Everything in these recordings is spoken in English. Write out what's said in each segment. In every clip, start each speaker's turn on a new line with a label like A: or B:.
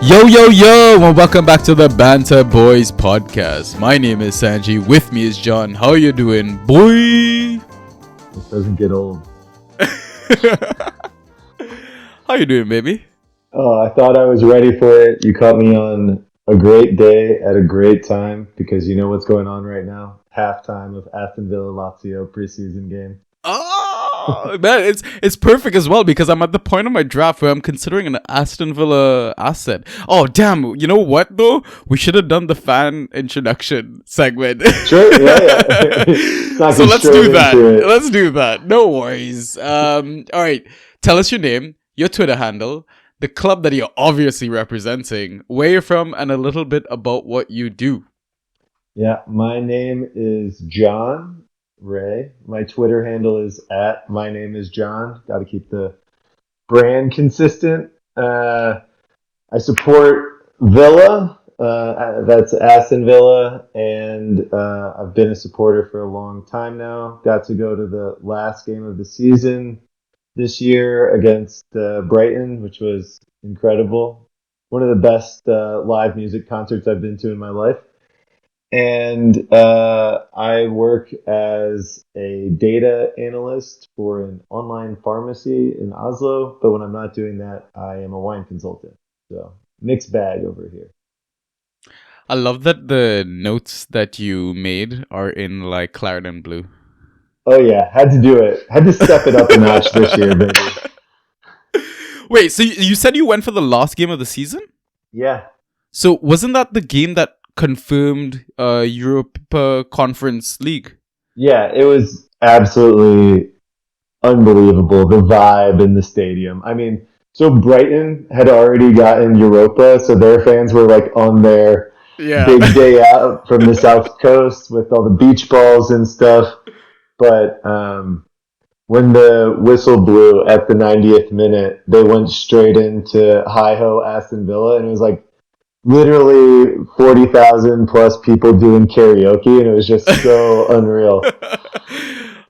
A: Yo, yo, yo, and welcome back to the Banter Boys podcast. My name is Sanji. With me is John. How you doing, boy?
B: This doesn't get old.
A: How you doing, baby?
B: Oh, I thought I was ready for it. You caught me on a great day at a great time because you know what's going on right now. Halftime of Aston Villa Lazio preseason game.
A: Oh, man, it's perfect as well because I'm at the point of my draft where I'm considering an Aston Villa asset. Oh, damn. You know what, though? We should have done the fan introduction segment.
B: Sure, yeah.
A: So let's do that. Let's do that. No worries. All right. Tell us your name, your Twitter handle, the club that you're obviously representing, where you're from, and a little bit about what you do.
B: Yeah, my name is John Ray. My Twitter handle is at my name is John. Got to keep the brand consistent. I support Villa. That's Aston Villa, and I've been a supporter for a long time now. Got to go to the last game of the season this year against Brighton, which was incredible. One of the best live music concerts I've been to in my life. And I work as a data analyst for an online pharmacy in Oslo. But when I'm not doing that, I am a wine consultant. So mixed bag over here.
A: I love that the notes that you made are in like claret and blue.
B: Oh yeah, had to do it. Had to step it up a notch this year, baby.
A: Wait, so you said you went for the last game of the season?
B: Yeah.
A: So wasn't that the game that confirmed Europa Conference League?
B: Yeah, it was absolutely unbelievable, the vibe in the stadium. I mean, so Brighton had already gotten Europa, so their fans were like on their big day out from the South Coast with all the beach balls and stuff. But when the whistle blew at the 90th minute, they went straight into Hi-Ho Aston Villa, and it was like literally 40,000 plus people doing karaoke, and it was just so unreal.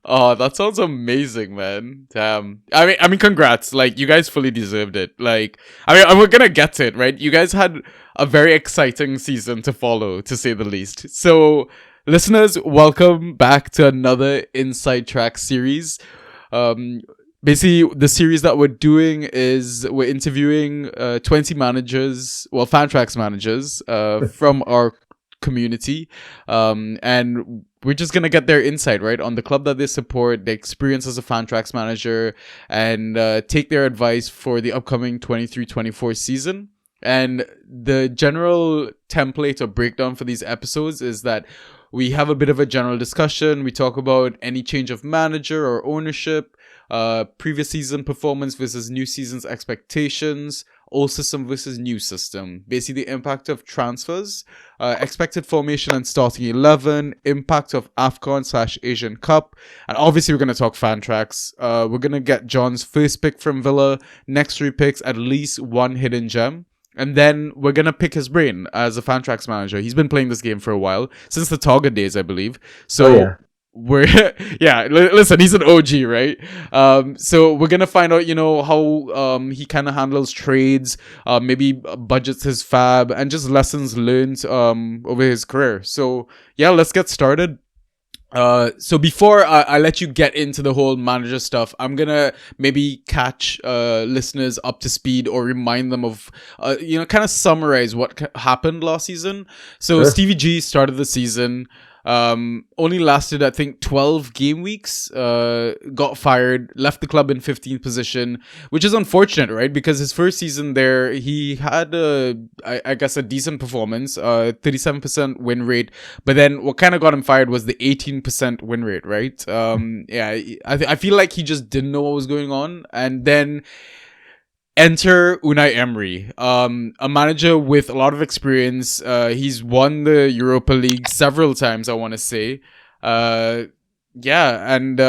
A: Oh, that sounds amazing, man. Damn. I mean, congrats. Like, you guys fully deserved it. Like, and we're gonna get to it, right? You guys had a very exciting season to follow, to say the least. So, listeners, welcome back to another Inside Trax series. Basically, the series that we're doing is we're interviewing 20 managers, well, Fantrax managers from our community, and we're just gonna get their insight, right, on the club that they support, their experience as a Fantrax manager, and take their advice for the upcoming 23-24 season. And the general template or breakdown for these episodes is that we have a bit of a general discussion. We talk about any change of manager or ownership, previous season performance versus new season's expectations, old system versus new system, basically the impact of transfers, expected formation and starting 11, impact of AFCON/Asian Cup, and obviously we're going to talk Fantrax. We're going to get John's first pick from Villa, next 3 picks, at least one hidden gem. And then we're going to pick his brain as a Fantrax manager. He's been playing this game for a while, since the Target days, I believe. So listen, he's an OG, right? So we're going to find out, how he kind of handles trades, maybe budgets his fab, and just lessons learned over his career. So yeah, let's get started. So before I let you get into the whole manager stuff, I'm gonna maybe catch listeners up to speed or remind them of, kind of summarize what happened last season. So sure. Stevie G started the season, only lasted, I think, 12 game weeks, got fired, left the club in 15th position, which is unfortunate, right? Because his first season there, he had I guess a decent performance, 37% win rate, but then what kind of got him fired was the 18% win rate, right? I feel like he just didn't know what was going on, and then enter Unai Emery, a manager with a lot of experience. He's won the Europa League several times, I want to say. Yeah, and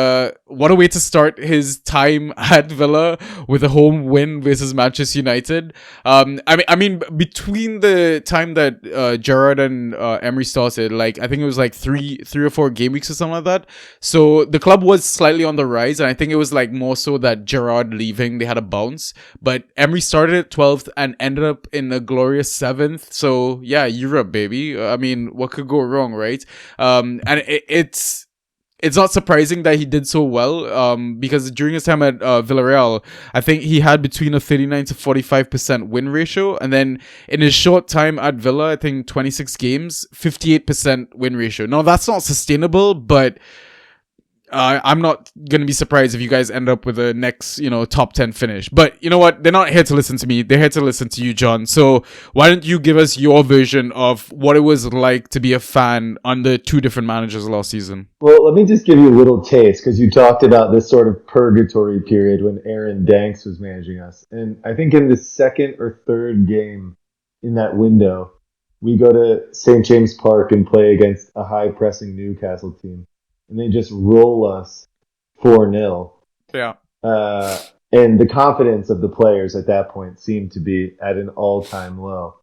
A: what a way to start his time at Villa with a home win versus Manchester United. I mean, between the time that Gerrard and Emery started, like I think it was like three or four game weeks or something like that. So the club was slightly on the rise, and I think it was like more so that Gerrard leaving, they had a bounce. But Emery started at 12th and ended up in a glorious 7th. So yeah, Europe, baby. I mean, what could go wrong, right? And it's not surprising that he did so well, because during his time at Villarreal, I think he had between a 39 to 45% win ratio, and then in his short time at Villa, I think 26 games, 58% win ratio. No, that's not sustainable, but I'm not gonna be surprised if you guys end up with a next, top 10 finish. But you know what? They're not here to listen to me. They're here to listen to you, John. So why don't you give us your version of what it was like to be a fan under two different managers last season?
B: Well, let me just give you a little taste because you talked about this sort of purgatory period when Aaron Danks was managing us. And I think in the second or third game in that window, we go to St. James Park and play against a high pressing Newcastle team. And they just roll us 4-0.
A: Yeah.
B: Uh, and the confidence of the players at that point seemed to be at an all time low.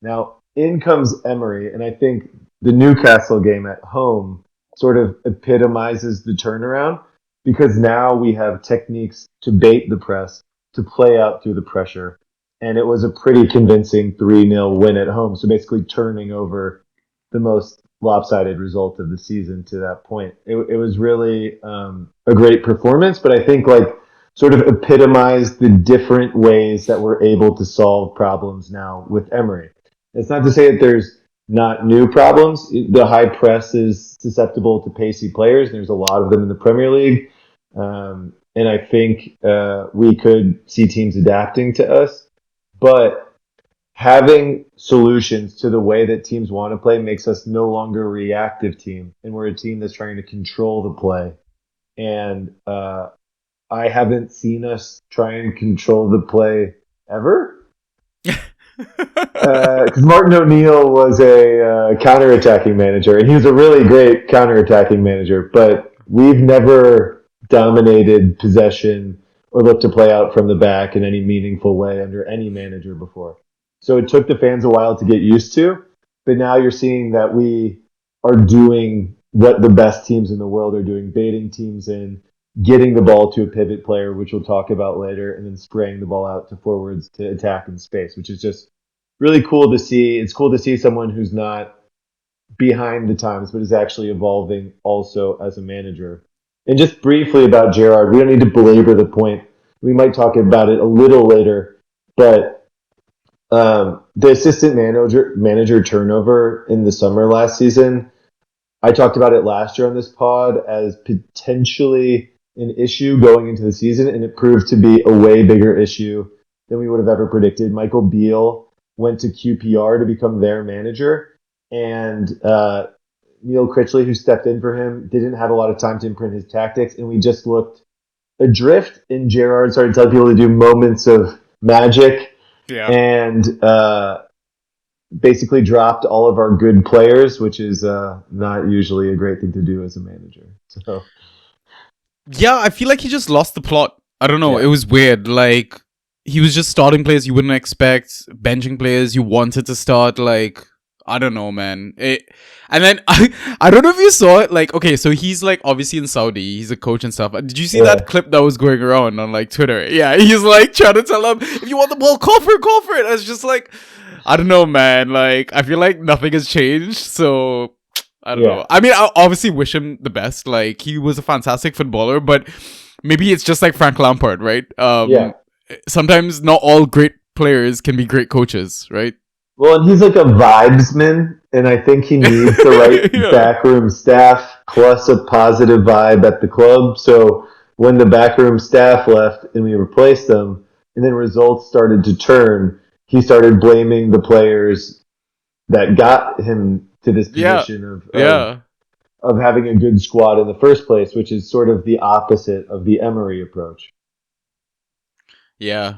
B: Now, in comes Emery, and I think the Newcastle game at home sort of epitomizes the turnaround because now we have techniques to bait the press, to play out through the pressure. And it was a pretty convincing 3-0 win at home. So basically turning over the most lopsided result of the season to that point. It was really a great performance, but I think like sort of epitomized the different ways that we're able to solve problems now with Emery. It's not to say that there's not new problems. The high press is susceptible to pacey players. There's a lot of them in the Premier League. And I think we could see teams adapting to us. But having solutions to the way that teams want to play makes us no longer a reactive team. And we're a team that's trying to control the play. And I haven't seen us try and control the play ever. Because Martin O'Neill was a counter-attacking manager, and he was a really great counter-attacking manager, but we've never dominated possession or looked to play out from the back in any meaningful way under any manager before. So it took the fans a while to get used to, but now you're seeing that we are doing what the best teams in the world are doing, baiting teams in, getting the ball to a pivot player, which we'll talk about later, and then spraying the ball out to forwards to attack in space, which is just really cool to see. It's cool to see someone who's not behind the times, but is actually evolving also as a manager. And just briefly about Gerrard, we don't need to belabor the point. We might talk about it a little later, but the assistant manager turnover in the summer last season, I talked about it last year on this pod as potentially an issue going into the season, and it proved to be a way bigger issue than we would have ever predicted. Michael Beale went to QPR to become their manager, and Neil Critchley, who stepped in for him, didn't have a lot of time to imprint his tactics, and we just looked adrift. And Gerrard started telling people to do moments of magic,
A: Yeah.
B: and basically dropped all of our good players, which is not usually a great thing to do as a manager. So
A: Yeah, I feel like he just lost the plot. I don't know.
B: yeah.
A: It was weird. Like, he was just starting players you wouldn't expect, benching players you wanted to start. Like, I don't know, man. And then I don't know if you saw it. Like, okay, so he's like obviously in Saudi. He's a coach and stuff. Did you see
B: Yeah.
A: that clip that was going around on like Twitter? Yeah, he's like trying to tell him, if you want the ball, call for it, call for it. I was just like, I don't know, man. Like, I feel like nothing has changed. So I don't know. I mean, I obviously wish him the best. Like, he was a fantastic footballer, but maybe it's just like Frank Lampard, right?
B: Yeah.
A: Sometimes not all great players can be great coaches, right?
B: Well, and he's like a vibesman, and I think he needs the right
A: Yeah.
B: backroom staff plus a positive vibe at the club. So when the backroom staff left and we replaced them, and then results started to turn, he started blaming the players that got him to this
A: Yeah.
B: position
A: Yeah.
B: of having a good squad in the first place, which is sort of the opposite of the Emery approach.
A: Yeah.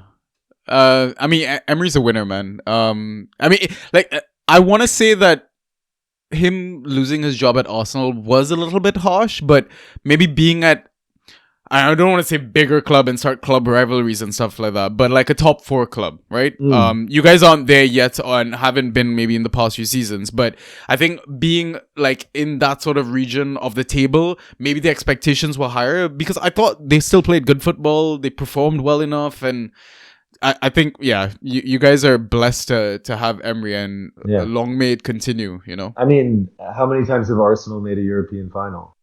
A: I mean, Emery's a winner, man. I mean, like, I want to say that him losing his job at Arsenal was a little bit harsh, but maybe being at, I don't want to say bigger club and start club rivalries and stuff like that, but like a top four club, right?
B: Mm.
A: You guys aren't there yet and haven't been maybe in the past few seasons, but I think being like in that sort of region of the table, maybe the expectations were higher because I thought they still played good football, they performed well enough, and I think, yeah, you guys are blessed to have Emery, and
B: Yeah.
A: long may it continue, you know?
B: I mean, how many times have Arsenal made a European final?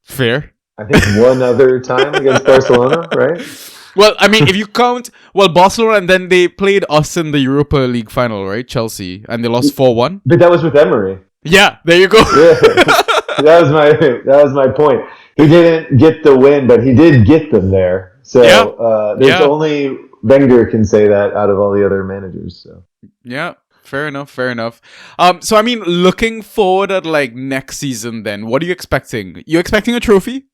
A: Fair.
B: I think one other time against Barcelona, right?
A: Well, I mean, if you count, well, Barcelona, and then they played us in the Europa League final, right? Chelsea, and they lost 4-1.
B: But that was with Emery.
A: Yeah, there you go.
B: Yeah, that was my point. He didn't get the win, but he did get them there.
A: Yeah,
B: So there's
A: yeah,
B: only Wenger can say that out of all the other managers. So
A: yeah. Fair enough, fair enough. So I mean, looking forward at like next season, then what are you expecting? You expecting a trophy?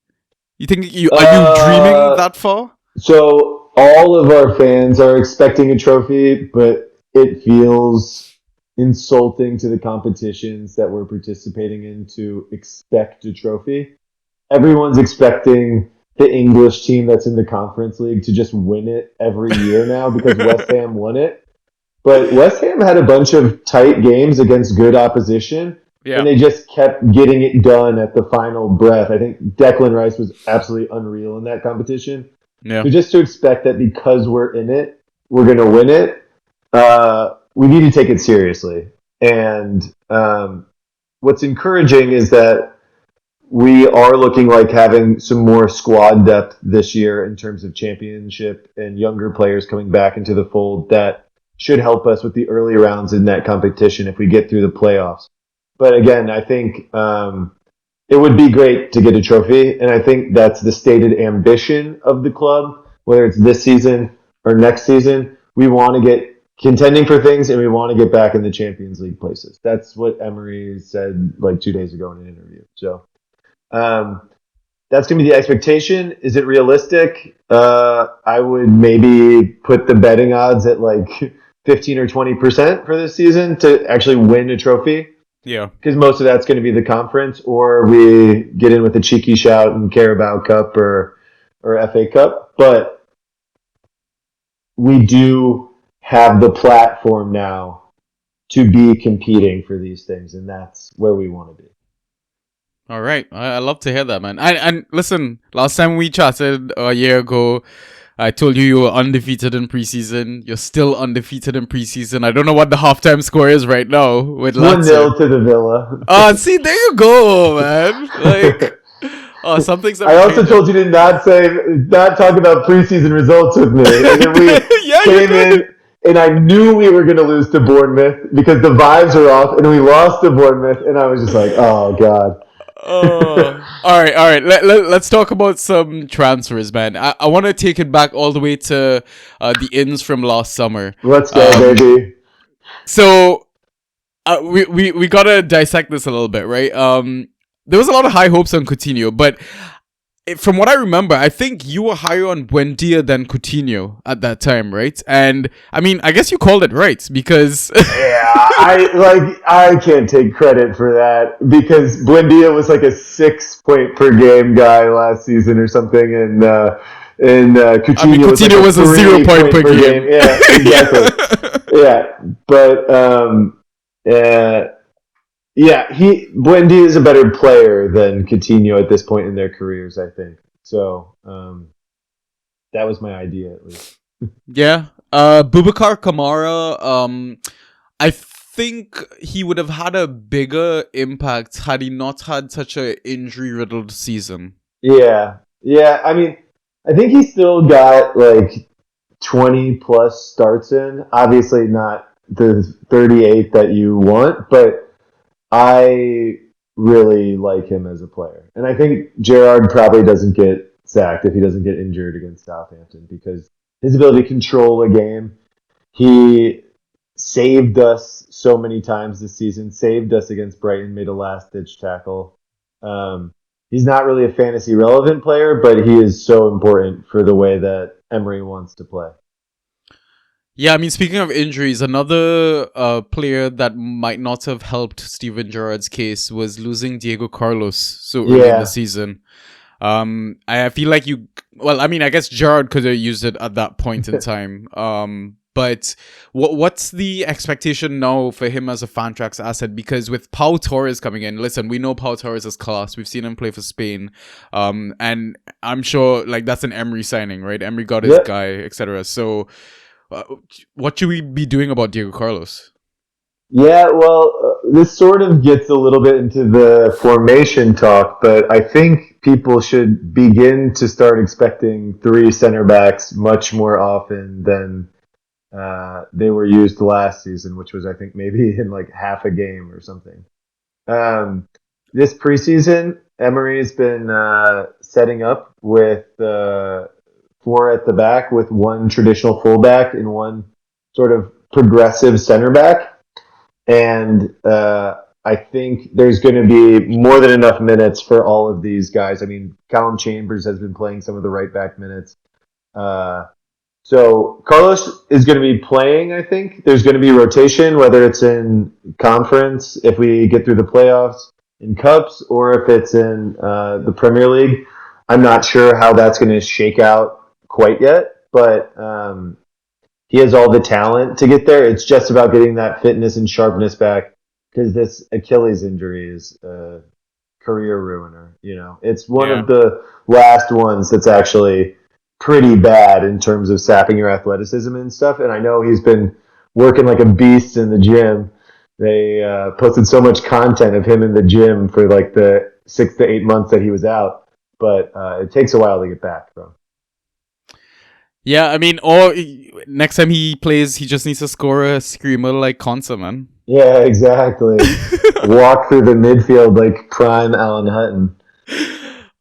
A: You think you are you dreaming
B: uh,
A: that far?
B: so all of our fans are expecting a trophy, but it feels insulting to the competitions that we're participating in to expect a trophy. Everyone's expecting the English team that's in the Conference League to just win it every year now because West Ham won it. But West Ham had a bunch of tight games against good opposition, and
A: Yeah,
B: they just kept getting it done at the final breath. I think Declan Rice was absolutely unreal in that competition.
A: yeah.
B: So just to expect that because we're in it, we're going to win it, we need to take it seriously. And what's encouraging is that we are looking like having some more squad depth this year in terms of championship and younger players coming back into the fold that should help us with the early rounds in that competition if we get through the playoffs. But again, I think it would be great to get a trophy, and I think that's the stated ambition of the club, whether it's this season or next season. We want to get contending for things, and we want to get back in the Champions League places. That's what Emery said like 2 days ago in an interview. So um, that's going to be the expectation. Is it realistic? I would maybe put the betting odds at like 15 or 20% for this season to actually win a trophy
A: Yeah.
B: because most of that's going to be the conference, or we get in with a cheeky shout in Carabao Cup or FA Cup. But we do have the platform now to be competing for these things, and that's where we want to be.
A: All right. I love to hear that, man. And listen, last time we chatted a year ago, I told you were undefeated in preseason. You're still undefeated in preseason. I don't know what the halftime score is right now with
B: It's 1-0
A: Lazio.
B: to the Villa.
A: See, there you go, man. Like, oh, some things have
B: I also
A: changed.
B: told you to not talk about preseason results with me, and then we
A: Yeah, you
B: came
A: did.
B: in, and I knew we were going to lose to Bournemouth because the vibes were off, and we lost to Bournemouth, and I was just like, oh god.
A: All right, all right. Let's talk about some transfers, man. I want to take it back all the way to the ins from last summer.
B: Let's go,
A: Um,
B: baby.
A: so we gotta dissect this a little bit, right? There was a lot of high hopes on Coutinho, but from what I remember, I think you were higher on Buendia than Coutinho at that time, right? And I mean, I guess you called it right because
B: Yeah, I can't take credit for that because Buendia was like a 6 point per game guy last season or something, and
A: I mean
B: Coutinho was like
A: Coutinho
B: a
A: was a 0 point
B: point
A: per
B: per
A: game.
B: game. Yeah, exactly. Yeah, but uh, yeah, Buendia is a better player than Coutinho at this point in their careers, I think. So that was my idea at least.
A: Yeah. Bubakar Kamara, I think he would have had a bigger impact had he not had such a injury riddled season.
B: Yeah, yeah. I mean, I think he still got like 20 plus starts in. Obviously, not the 38 that you want, but I really like him as a player. And I think Gerard probably doesn't get sacked if he doesn't get injured against Southampton because his ability to control a game, he saved us so many times this season, saved us against Brighton, made a last ditch tackle. He's not really a fantasy relevant player, but he is so important for the way that Emery wants to play.
A: Yeah, I mean, speaking of injuries, another player that might not have helped Steven Gerrard's case was losing Diego Carlos so early in the
B: Yeah.
A: season. I feel like well, I mean, I guess Gerrard could have used it at that point in time. But what's the expectation now for him as a Fantrax asset? Because with Pau Torres coming in, listen, we know Pau Torres is class. We've seen him play for Spain. And I'm sure like that's an Emery signing, right? Emery got his
B: Yep.
A: guy, etc. So, uh, what should we be doing about Diego Carlos?
B: Yeah, well, this sort of gets a little bit into the formation talk, but I think people should begin to start expecting three center backs much more often than they were used last season, which was, I think, maybe in like half a game or something. Um, this preseason, Emery's been setting up with four at the back with one traditional fullback and one sort of progressive center back. And I think there's going to be more than enough minutes for all of these guys. I mean, Callum Chambers has been playing some of the right back minutes. Uh, so Carlos is going to be playing, I think. There's going to be rotation, whether it's in conference, if we get through the playoffs, in cups, or if it's in the Premier League. I'm not sure how that's going to shake out quite yet, but he has all the talent to get there. It's just about getting that fitness and sharpness back because this Achilles injury is a career ruiner. You know, it's one
A: Yeah.
B: of the last ones that's actually pretty bad in terms of sapping your athleticism and stuff. And I know he's been working like a beast in the gym. They posted so much content of him in the gym for like the 6 to 8 months that he was out, but it takes a while to get back, bro.
A: Yeah, I mean, or next time he plays, he just needs to score a screamer like Consa, man.
B: Yeah, exactly. Walk through the midfield like prime Alan Hutton.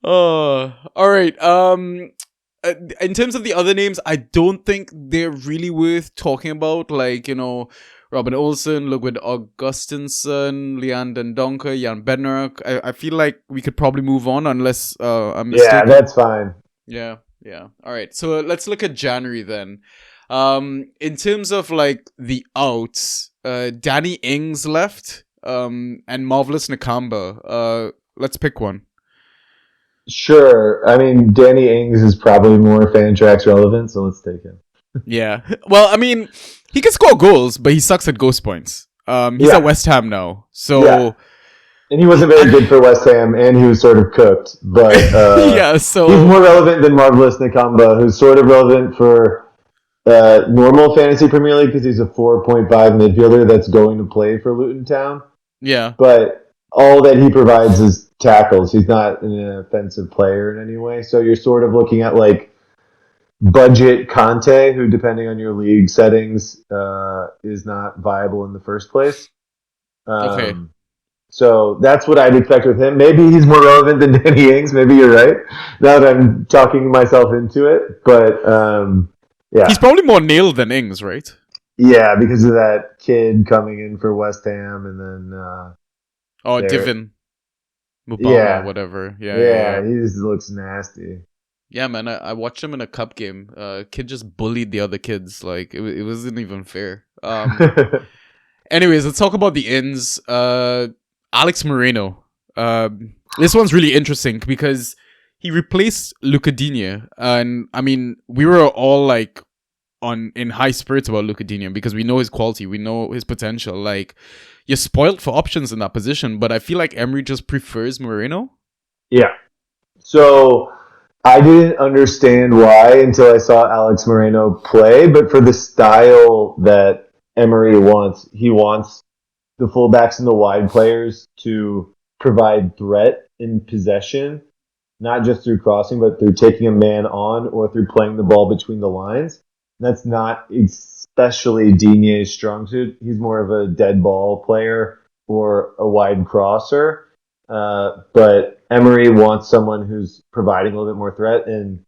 A: Oh, all right. In terms of the other names, I don't think they're really worth talking about. Like, Robin Olsen, Ludwig Augustinsson, Leander Donker, Jan Bednarik. I feel like we could probably move on unless I'm
B: Yeah,
A: mistaken.
B: that's fine.
A: Yeah, yeah. All right. So let's look at January then. In terms of like the outs, Danny Ings left, and Marvelous Nakamba. Let's pick one.
B: Sure. I mean, Danny Ings is probably more Fantrax relevant, so let's take him.
A: Yeah. Well, I mean, he can score goals, but he sucks at ghost points. He's at
B: Yeah,
A: West Ham now,
B: yeah.
A: so
B: And he wasn't very good for West Ham, and he was sort of cooked. But
A: yeah.
B: he's
A: So
B: more relevant than Marvelous Nakamba, who's sort of relevant for normal fantasy Premier League because he's a 4.5 midfielder that's going to play for Luton Town.
A: yeah.
B: But all that he provides is tackles. He's not an offensive player in any way. So you're sort of looking at like budget Conte, who, depending on your league settings, is not viable in the first place.
A: Okay.
B: So that's what I'd expect with him. Maybe he's more relevant than Danny Ings. Maybe you're right. Now that I'm talking myself into it, but
A: He's
B: yeah,
A: probably more nailed than Ings, right?
B: yeah, because of that kid coming in for West Ham, and then
A: Or
B: there,
A: Divin Mubama,
B: yeah,
A: whatever. Yeah, yeah, yeah.
B: yeah, he just looks nasty.
A: Yeah, man, I watched him in a cup game. Kid just bullied the other kids. Like it wasn't even fair. Anyways, let's talk about the ins. Alex Moreno. This one's really interesting because he replaced Luca Digne, and I mean we were all like in high spirits about Luca Digne because we know his quality, we know his potential. Like you're spoiled for options in that position, but I feel like Emery just prefers Moreno.
B: Yeah. So I didn't understand why until I saw Alex Moreno play, but for the style that Emery wants, he wants the fullbacks and the wide players to provide threat in possession, not just through crossing, but through taking a man on or through playing the ball between the lines. That's not especially Digne's strong suit. He's more of a dead ball player or a wide crosser. But Emery wants someone who's providing a little bit more threat, and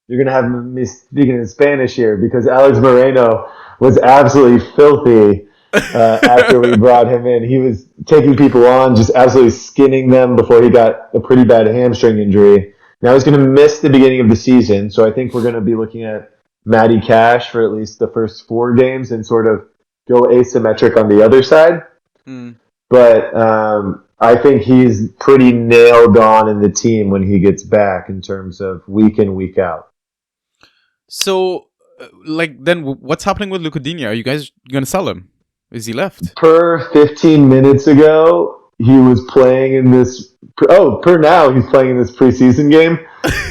B: you're going to have me speaking in Spanish here because Alex Moreno was absolutely filthy after we brought him in. He was taking people on, just absolutely skinning them before he got a pretty bad hamstring injury. Now he's going to miss the beginning of the season, so I think we're going to be looking at Matty Cash for at least the first 4 games and sort of go asymmetric on the other side.
A: Mm.
B: But I think he's pretty nailed on in the team when he gets back in terms of week in, week out.
A: So, then what's happening with Lucadinha? Are you guys going to sell him? Is he left?
B: Per 15 minutes ago, he was playing in this. Per now, he's playing in this preseason game.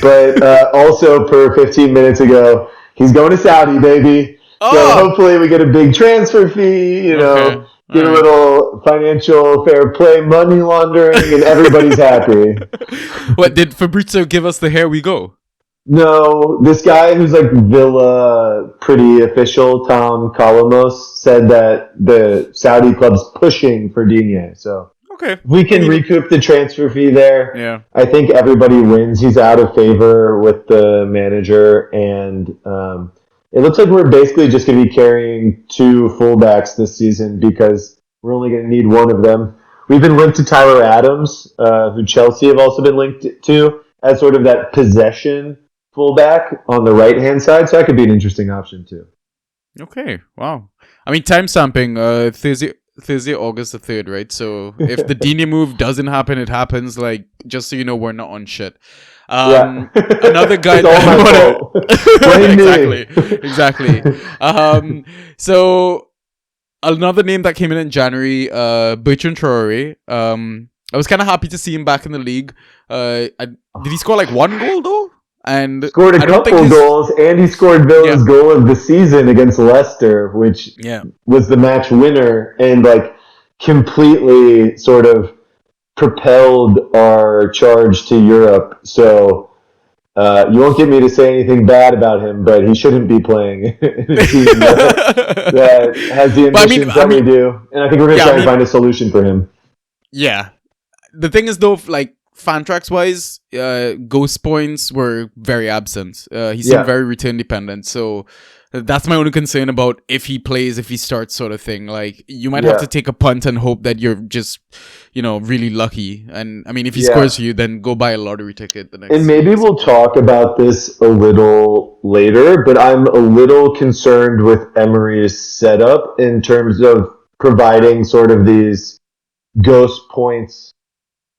B: But also per 15 minutes ago, he's going to Saudi, baby.
A: Oh!
B: So hopefully we get a big transfer fee,
A: Okay.
B: Get a little financial fair play, money laundering, and everybody's happy.
A: What, did Fabrizio give us the here we go?
B: No, this guy who's like Villa pretty official, Tom Colomos, said that the Saudi club's pushing for Digne. So
A: okay,
B: if we can recoup the transfer fee there,
A: yeah,
B: I think everybody wins. He's out of favor with the manager, and it looks like we're basically just going to be carrying 2 fullbacks this season because we're only going to need one of them. We've been linked to Tyler Adams, who Chelsea have also been linked to, as sort of that possession fullback on the right-hand side, so that could be an interesting option too.
A: Okay, wow. I mean, time stamping, Thursday, August the 3rd, right? So if the Digne move doesn't happen, it happens. Like, just so you know, we're not on shit. Another guy that exactly. So another name that came in January, Bertrand Traore. I was kind of happy to see him back in the league. Did he score like 1 goal though? And
B: scored a couple goals, and he scored Villa's goal of the season against Leicester, which was the match winner, and like completely sort of propelled our charge to Europe. So you won't get me to say anything bad about him, but he shouldn't be playing in a team that has the ambitions that we do. And I think we're going to try and find a solution for him.
A: Yeah. The thing is, though, like, Fantrax wise, ghost points were very absent. He seemed very return dependent. So that's my only concern about if he plays, if he starts, sort of thing. Like, you might have to take a punt and hope that you're just, really lucky. And I mean, if he scores for you, then go buy a lottery ticket the next.
B: And maybe we'll talk about this a little later, but I'm a little concerned with Emery's setup in terms of providing sort of these ghost points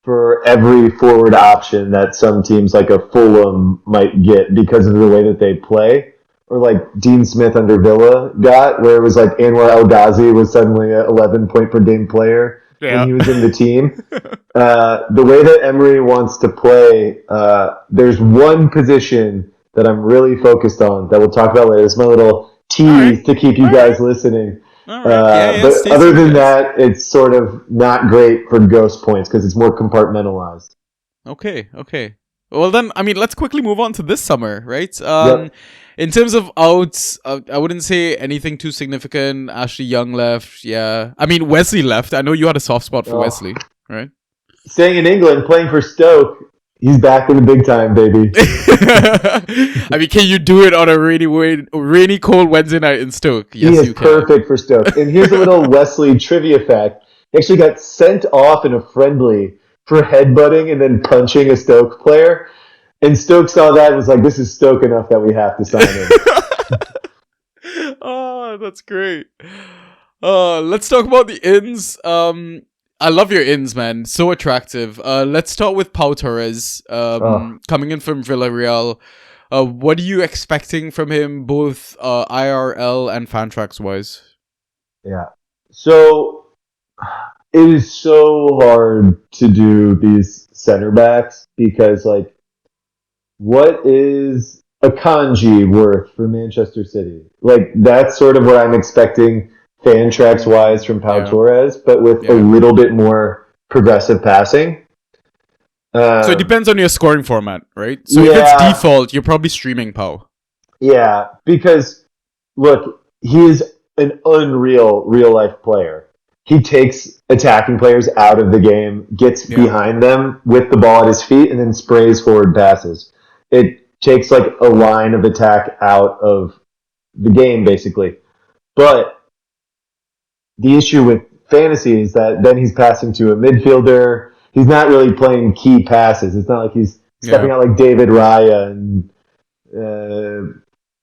B: for every forward option that some teams like a Fulham might get because of the way that they play. Or like Dean Smith under Villa got, where it was like Anwar El Ghazi was suddenly an 11 point per game player when he was in the team. The way that Emery wants to play, there's one position that I'm really focused on that we'll talk about later. It's my little tease to keep you guys listening. But other than that, it's sort of not great for ghost points because it's more compartmentalized.
A: Okay. Well then, I mean, let's quickly move on to this summer, right? In terms of outs, I wouldn't say anything too significant. Ashley Young left, yeah. I mean, Wesley left. I know you had a soft spot for Wesley, right?
B: Staying in England, playing for Stoke. He's back in the big time, baby.
A: I mean, can you do it on a rainy, cold Wednesday night in Stoke? Yes,
B: you can. He is perfect for Stoke. And here's a little Wesley trivia fact. He actually got sent off in a friendly for headbutting and then punching a Stoke player. And Stoke saw that and was like, this is Stoke enough that we have to sign him.
A: Oh, that's great. Let's talk about the ins. I love your ins, man. So attractive. Let's start with Pau Torres, coming in from Villarreal. What are you expecting from him, both IRL and Fantrax wise?
B: Yeah. So it is so hard to do these center backs because, like, what is a Kanji worth for Manchester City? Like, that's sort of what I'm expecting Fantrax wise from Pau Torres, but with a little bit more progressive passing.
A: So it depends on your scoring format, right? So if it's default, you're probably streaming Pau.
B: Yeah, because look, he is an unreal real life player. He takes attacking players out of the game, gets behind them with the ball at his feet, and then sprays forward passes. It takes like a line of attack out of the game, basically. But the issue with fantasy is that then he's passing to a midfielder. He's not really playing key passes. It's not like he's stepping out like David Raya and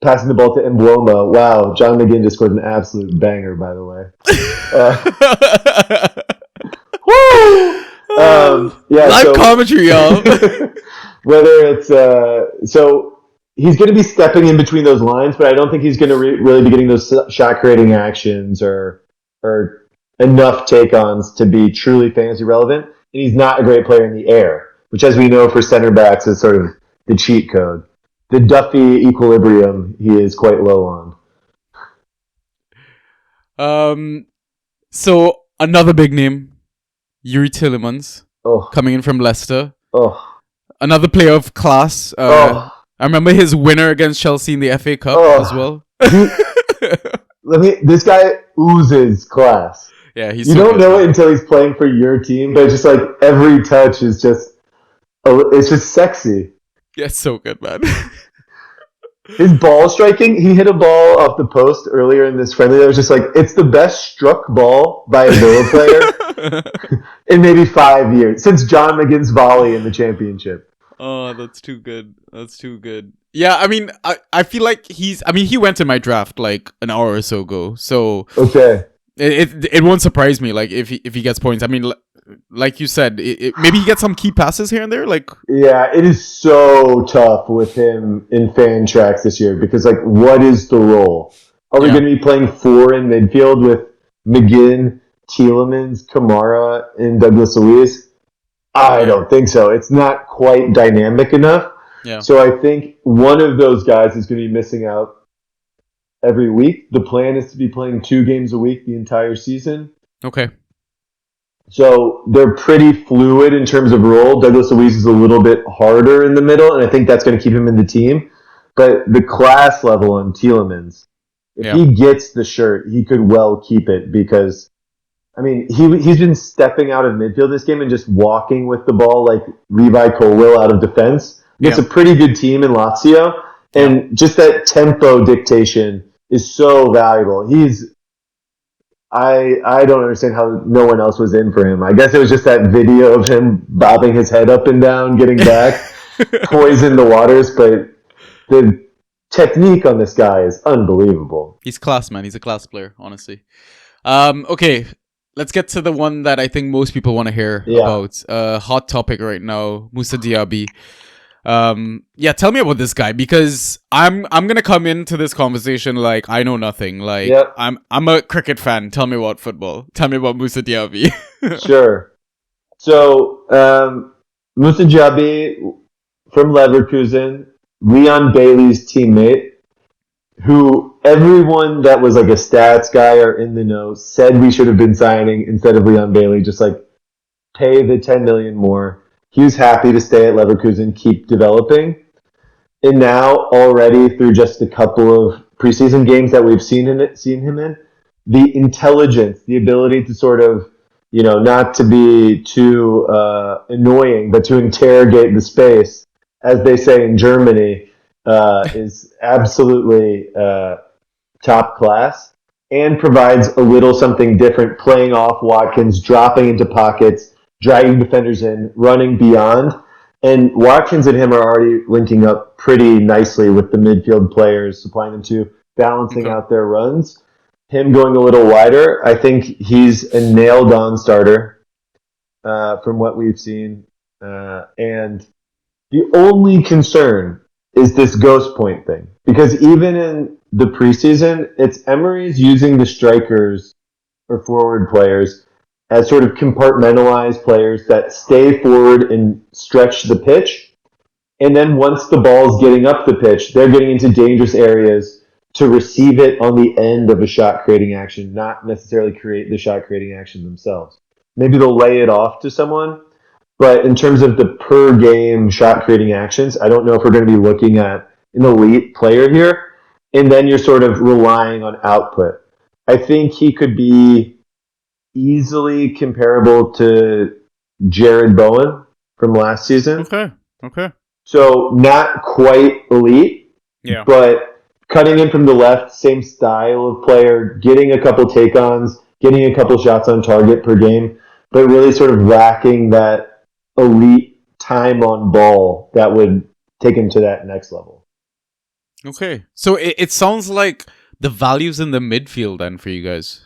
B: passing the ball to Embloma. Wow, John McGinn just scored an absolute banger, by the way. Woo! Yeah,
A: Live
B: so
A: commentary, y'all.
B: whether it's so he's going to be stepping in between those lines, but I don't think he's going to really be getting those shot creating actions or enough take-ons to be truly fantasy relevant. And he's not a great player in the air, which, as we know, for center backs is sort of the cheat code. The Duffy equilibrium he is quite low on.
A: So another big name, Yuri Tillemans, coming in from Leicester. Another player of class. I remember his winner against Chelsea in the FA Cup as well.
B: This guy oozes class.
A: Yeah,
B: you don't know it until he's playing for your team, but it's just like every touch is it's just sexy.
A: Yeah, it's so good, man.
B: His ball striking, he hit a ball off the post earlier in this friendly that was just like, it's the best struck ball by a Villa player in maybe 5 years, since John McGinn's volley in the championship.
A: Oh, that's too good. That's too good. Yeah, I mean, I feel like he went in my draft like an hour or so ago, so...
B: Okay.
A: It won't surprise me, like, if he gets points. I mean, like you said, maybe he gets some key passes here and there, like...
B: Yeah, it is so tough with him in Trax this year, because, like, what is the role? Are we going to be playing 4 in midfield with McGinn, Tielemans, Kamara, and Douglas Luiz? I don't think so. It's not quite dynamic enough.
A: Yeah.
B: So I think one of those guys is going to be missing out every week. The plan is to be playing 2 games a week the entire season.
A: Okay.
B: So they're pretty fluid in terms of role. Douglas Luiz is a little bit harder in the middle, and I think that's going to keep him in the team. But the class level on Tielemans, if he gets the shirt, he could well keep it, because, I mean, he's been stepping out of midfield this game and just walking with the ball like Levi Colwill out of defense. It's a pretty good team in Lazio. And just that tempo dictation is so valuable. I don't understand how no one else was in for him. I guess it was just that video of him bobbing his head up and down, getting back, poison the waters. But the technique on this guy is unbelievable.
A: He's class, man. He's a class player, honestly. Okay, let's get to the one that I think most people want to hear about. Hot topic right now, Moussa Diaby. Tell me about this guy, because I'm gonna come into this conversation like I know nothing. Like I'm a cricket fan. Tell me about football. Tell me about Moussa Diaby.
B: Sure. So Moussa Diaby from Leverkusen, Leon Bailey's teammate, who everyone that was like a stats guy or in the know said we should have been signing instead of Leon Bailey. Just like pay the 10 million more. He was happy to stay at Leverkusen, keep developing. And now, already through just a couple of preseason games that we've seen him in, the intelligence, the ability to sort of, not to be too annoying, but to interrogate the space, as they say in Germany, is absolutely top class, and provides a little something different, playing off Watkins, dropping into pockets, dragging defenders in, running beyond. And Watkins and him are already linking up pretty nicely with the midfield players, supplying them to, balancing out their runs. Him going a little wider, I think he's a nailed-on starter from what we've seen. And the only concern is this ghost point thing. Because even in the preseason, it's Emery's using the strikers or forward players as sort of compartmentalized players that stay forward and stretch the pitch. And then once the ball's getting up the pitch, they're getting into dangerous areas to receive it on the end of a shot-creating action, not necessarily create the shot-creating action themselves. Maybe they'll lay it off to someone, but in terms of the per-game shot-creating actions, I don't know if we're going to be looking at an elite player here, and then you're sort of relying on output. I think he could be easily comparable to Jared Bowen from last season.
A: Okay.
B: So not quite elite, but cutting in from the left, same style of player, getting a couple take-ons, getting a couple shots on target per game, but really sort of lacking that elite time on ball that would take him to that next level.
A: Okay. So it sounds like the values in the midfield then for you guys.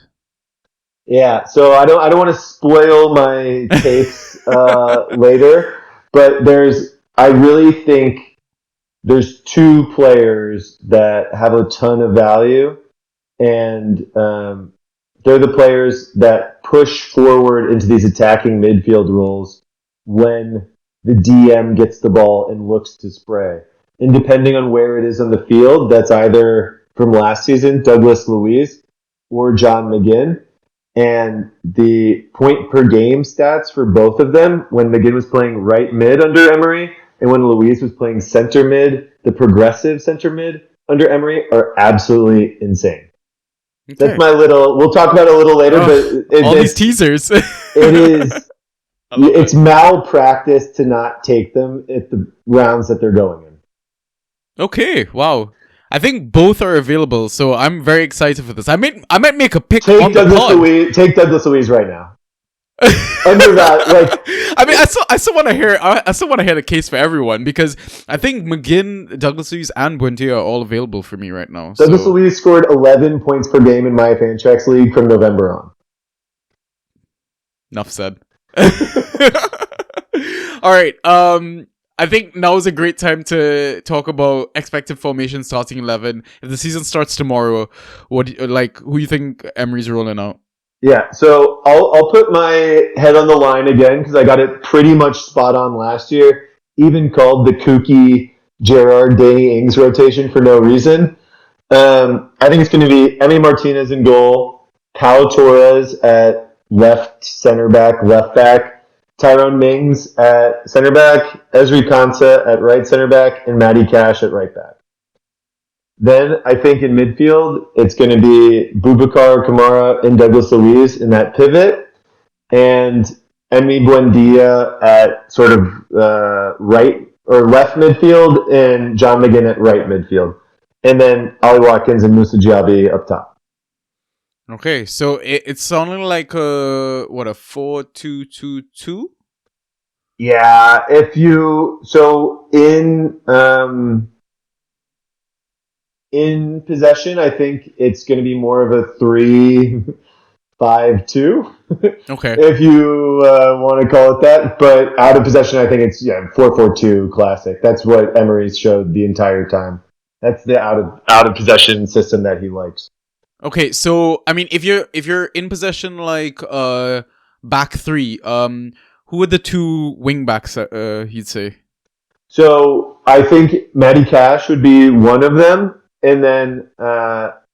B: Yeah, so I don't want to spoil my takes later, but I really think there's two players that have a ton of value, and they're the players that push forward into these attacking midfield roles when the DM gets the ball and looks to spray. And depending on where it is on the field, that's either from last season, Douglas Luiz, or John McGinn. And the point per game stats for both of them, when McGinn was playing right mid under Emery and when Luiz was playing center mid, the progressive center mid under Emery, are absolutely insane. That's
A: Okay.
B: my little. We'll talk about it a little later, but
A: Oh, all these teasers.
B: it is
A: I love
B: it's
A: it.
B: malpractice to not take them at the rounds that they're going in.
A: Okay, wow. I think both are available, so I'm very excited for this. I might make a pick
B: Take
A: on the
B: Douglas
A: pod.
B: Luiz. Take Douglas Luiz right now. Under that, like
A: I mean, I still want to hear. I still want to hear the case for everyone because I think McGinn, Douglas Luiz, and Buendia are all available for me right now.
B: Douglas
A: So
B: Luiz scored 11 points per game in my Fantrax league from November on.
A: enough said. All right. I think now is a great time to talk about expected formation starting 11. If the season starts tomorrow, who you think Emery's rolling out?
B: Yeah, so I'll put my head on the line again because I got it pretty much spot on last year. Even called the kooky Gerard Danny Ings rotation for no reason. I think it's going to be Emi Martinez in goal, Pau Torres at left center back, left back, Tyrone Mings at center back, Ezri Konsa at right center back, and Matty Cash at right back. Then I think in midfield, it's going to be Boubacar Kamara and Douglas Luiz in that pivot, and Emi Buendia at sort of right or left midfield, and John McGinn at right midfield. And then Ollie Watkins and Musa Diaby up top.
A: Okay, so it's sounding like a 4-2-2-2.
B: Yeah, if you so in possession, I think it's going to be more of a 3-5-2,
A: Okay.
B: if you want to call it that. But out of possession, I think it's 4-4-2 classic. That's what Emery's showed the entire time. That's the out of possession system that he likes.
A: Okay, so I mean, if you're in possession like back three, who are the two wing backs? You'd say.
B: So I think Matty Cash would be one of them, and then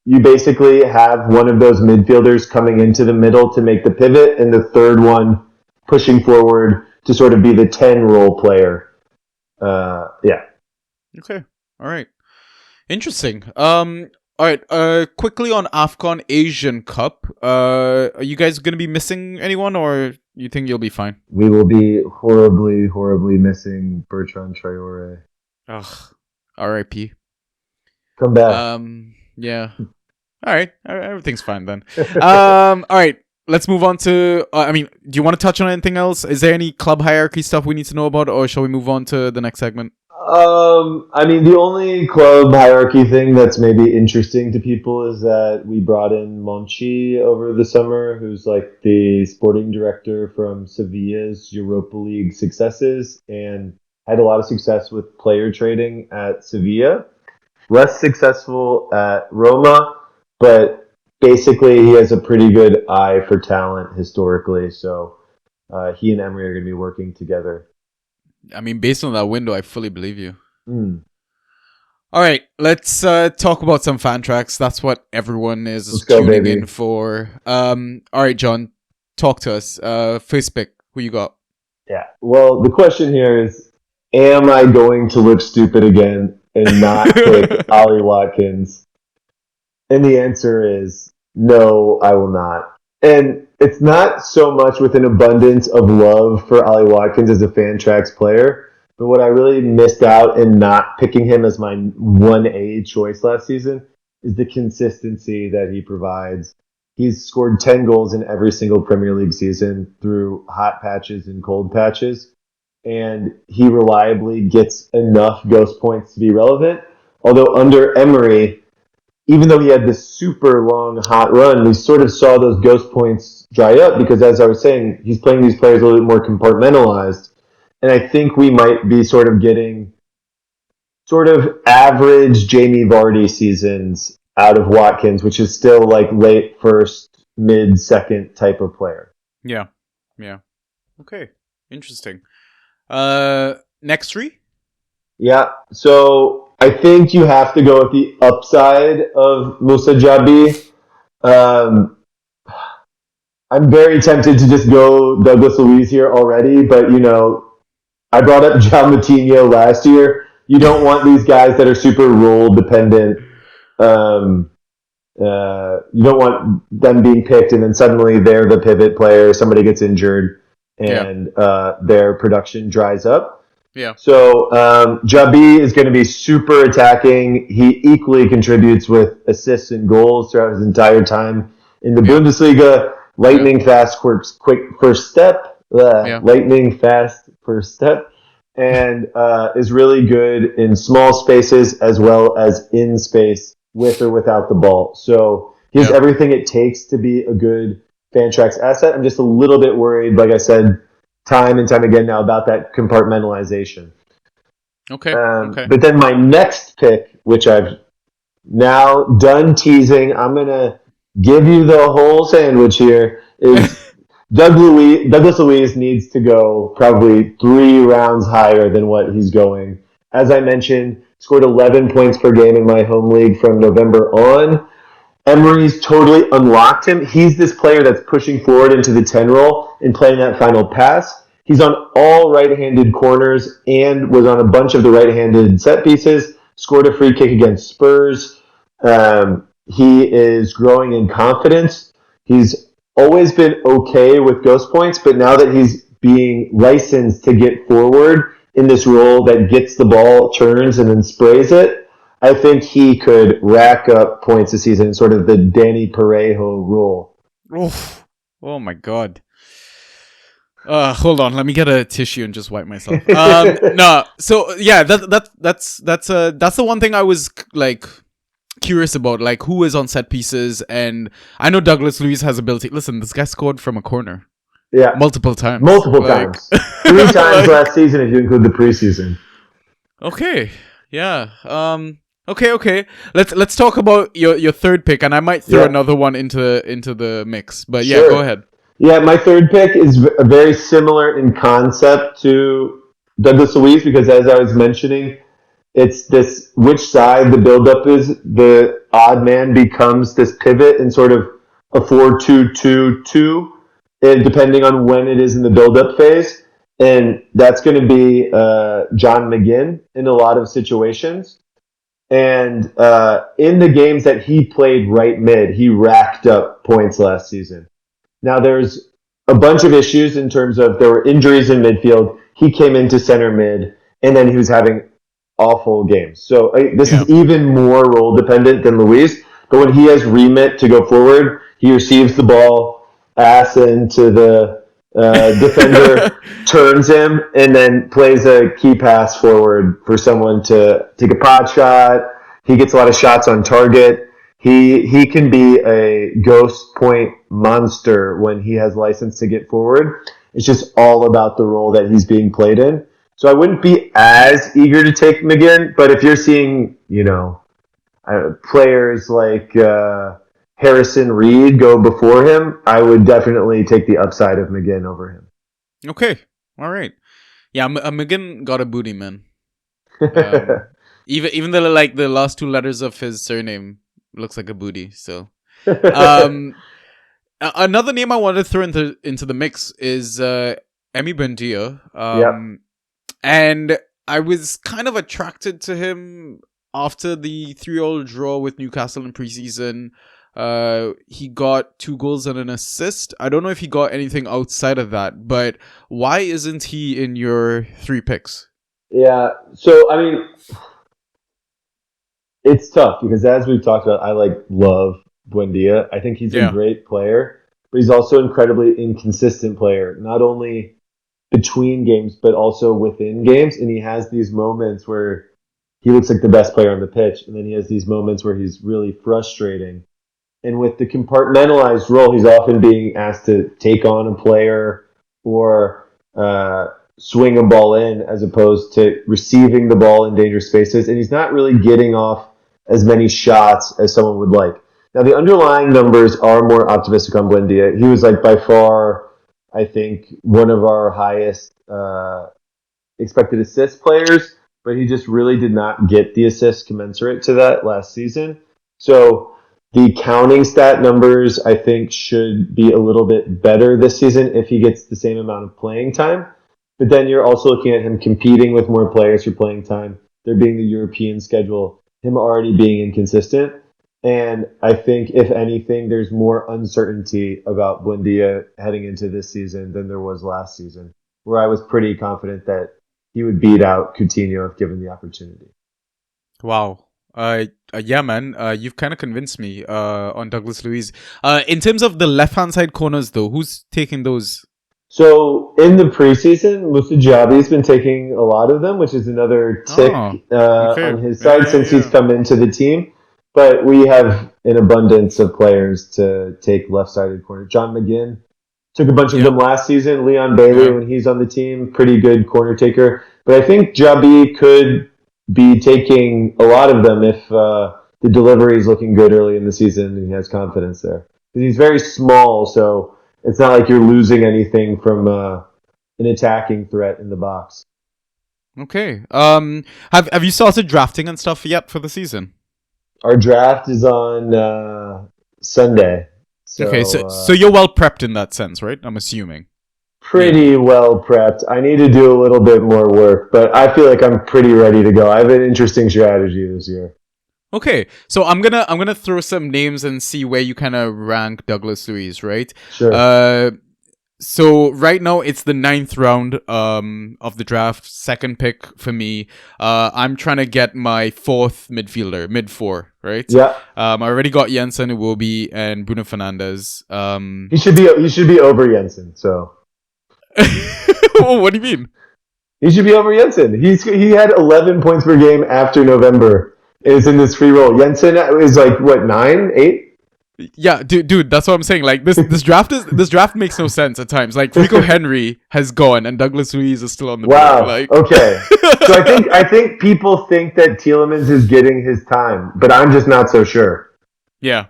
B: you basically have one of those midfielders coming into the middle to make the pivot, and the third one pushing forward to sort of be the 10 role player. Yeah.
A: Okay. All right. Interesting. All right. Quickly on AFCON Asian Cup. Are you guys gonna be missing anyone, or you think you'll be fine?
B: We will be horribly, horribly missing Bertrand Traore.
A: Ugh. R.I.P.
B: Come back.
A: Yeah. All right. Everything's fine then. All right. Let's move on to. I mean, do you want to touch on anything else? Is there any club hierarchy stuff we need to know about, or shall we move on to the next segment?
B: I mean, the only club hierarchy thing that's maybe interesting to people is that we brought in Monchi over the summer, who's like the sporting director from Sevilla's Europa League successes and had a lot of success with player trading at Sevilla. Less successful at Roma, but basically he has a pretty good eye for talent historically. So he and Emery are going to be working together.
A: I mean, based on that window, I fully believe you.
B: Mm.
A: All right, let's talk about some fan tracks. That's what everyone is
B: Let's go,
A: tuning
B: baby.
A: in for. All right, John, talk to us. First pick, who you got?
B: Yeah. Well, the question here is, am I going to look stupid again and not pick Ollie Watkins? And the answer is no, I will not. And it's not so much with an abundance of love for Ollie Watkins as a Fantrax player, but what I really missed out in not picking him as my 1A choice last season is the consistency that he provides. He's scored 10 goals in every single Premier League season through hot patches and cold patches, and he reliably gets enough ghost points to be relevant. Although under Emery, even though he had this super long hot run, we sort of saw those ghost points dry up because, as I was saying, he's playing these players a little bit more compartmentalized. And I think we might be sort of getting sort of average Jamie Vardy seasons out of Watkins, which is still like late first, mid second type of player.
A: Yeah. Yeah. Okay. Interesting. Next three?
B: Yeah. So I think you have to go with the upside of Musa Jabi. I'm very tempted to just go Douglas Luiz here already, but I brought up John Matinho last year. You don't want these guys that are super role dependent. Um, you don't want them being picked and then suddenly they're the pivot player. Somebody gets injured and their production dries up.
A: Yeah.
B: So Jabi is going to be super attacking. He equally contributes with assists and goals throughout his entire time in the Bundesliga. Lightning fast, quick first step. Lightning fast first step. And is really good in small spaces as well as in space with or without the ball. So he has everything it takes to be a good Fantrax asset. I'm just a little bit worried, like I said, time and time again now about that compartmentalization.
A: Okay.
B: But then my next pick, which I've now done teasing, I'm going to give you the whole sandwich here, is Douglas Luiz needs to go probably 3 rounds higher than what he's going. As I mentioned, scored 11 points per game in my home league from November on. Emery's totally unlocked him. He's this player that's pushing forward into the 10 role and playing that final pass. He's on all right-handed corners and was on a bunch of the right-handed set pieces. Scored a free kick against Spurs. He is growing in confidence. He's always been okay with ghost points, but now that he's being licensed to get forward in this role that gets the ball, turns, and then sprays it, I think he could rack up points this season in sort of the Danny Parejo role.
A: Oof. Oh my god. Hold on, let me get a tissue and just wipe myself. No, so yeah, that's the one thing I was like curious about, like who is on set pieces, and I know Douglas Luiz has ability. Listen, this guy scored from a corner.
B: Yeah.
A: Multiple times.
B: Times. 3 times last season if you include the preseason.
A: Okay. Yeah. Okay. Let's talk about your third pick, and I might throw another one into the mix. But yeah, go ahead.
B: Yeah, my third pick is very similar in concept to Douglas Luiz because, as I was mentioning, it's this which side the buildup is. The odd man becomes this pivot in sort of a 4-2-2-2, and depending on when it is in the buildup phase. And that's going to be John McGinn in a lot of situations. And in the games that he played right mid, he racked up points last season. Now, there's a bunch of issues in terms of there were injuries in midfield. He came into center mid, and then he was having awful games. So this is even more role dependent than Luiz. But when he has remit to go forward, he receives the ball, ass into the defender, turns him, and then plays a key pass forward for someone to take a pot shot. He gets a lot of shots on target. He can be a ghost point monster when he has license to get forward. It's just all about the role that he's being played in. So I wouldn't be as eager to take McGinn, but if you're seeing, players like Harrison Reed go before him, I would definitely take the upside of McGinn over him.
A: Okay, all right. Yeah, McGinn got a booty, man. Even though like the last 2 letters of his surname looks like a booty. So, another name I wanted to throw into the mix is Emi Buendia. And I was kind of attracted to him after the 3-3 draw with Newcastle in preseason. He got 2 goals and an assist. I don't know if he got anything outside of that, but why isn't he in your 3 picks?
B: Yeah, so I mean, it's tough because as we've talked about, I love Buendia. I think he's a great player, but he's also an incredibly inconsistent player, not only between games, but also within games. And he has these moments where he looks like the best player on the pitch. And then he has these moments where he's really frustrating. And with the compartmentalized role, he's often being asked to take on a player or swing a ball in as opposed to receiving the ball in dangerous spaces. And he's not really getting off as many shots as someone would like. Now, the underlying numbers are more optimistic on Buendia. He was like by far, I think, one of our highest expected assist players, but he just really did not get the assists commensurate to that last season. So the counting stat numbers, I think, should be a little bit better this season if he gets the same amount of playing time. But then you're also looking at him competing with more players for playing time, there being the European schedule, him already being inconsistent. And I think, if anything, there's more uncertainty about Buendia heading into this season than there was last season, where I was pretty confident that he would beat out Coutinho if given the opportunity.
A: Wow. Yeah, man. You've kind of convinced me on Douglas Luiz. In terms of the left-hand side corners, though, who's taking those?
B: So in the preseason, Musa Jabi's been taking a lot of them, which is another tick on his side since he's come into the team. But we have an abundance of players to take left-sided corner. John McGinn took a bunch of them last season. Leon Bailey, when he's on the team, pretty good corner taker. But I think Jabi could be taking a lot of them if the delivery is looking good early in the season and he has confidence there. Because he's very small, so it's not like you're losing anything from an attacking threat in the box.
A: Okay. Have you started drafting and stuff yet for the season?
B: Our draft is on Sunday. So,
A: okay, so you're well prepped in that sense, right? I'm assuming.
B: Pretty well prepped. I need to do a little bit more work, but I feel like I'm pretty ready to go. I have an interesting strategy this year.
A: Okay, so I'm gonna throw some names and see where you kind of rank Douglas Luiz, right?
B: Sure.
A: So right now it's the 9th round of the draft, second pick for me. I'm trying to get my 4th midfielder, mid 4, right?
B: Yeah.
A: I already got Jensen Iwobi and Bruno Fernandes.
B: He should be over Jensen. So.
A: Oh, what do you mean?
B: He should be over Jensen. He had 11 points per game after November. Is in this free roll. Jensen is like what 9, 8?
A: Yeah, dude, that's what I'm saying. Like this draft makes no sense at times. Like Rico Henry has gone and Douglas Luiz is still on the
B: board.
A: Like,
B: okay. So I think people think that Tielemans is getting his time, but I'm just not so sure.
A: Yeah.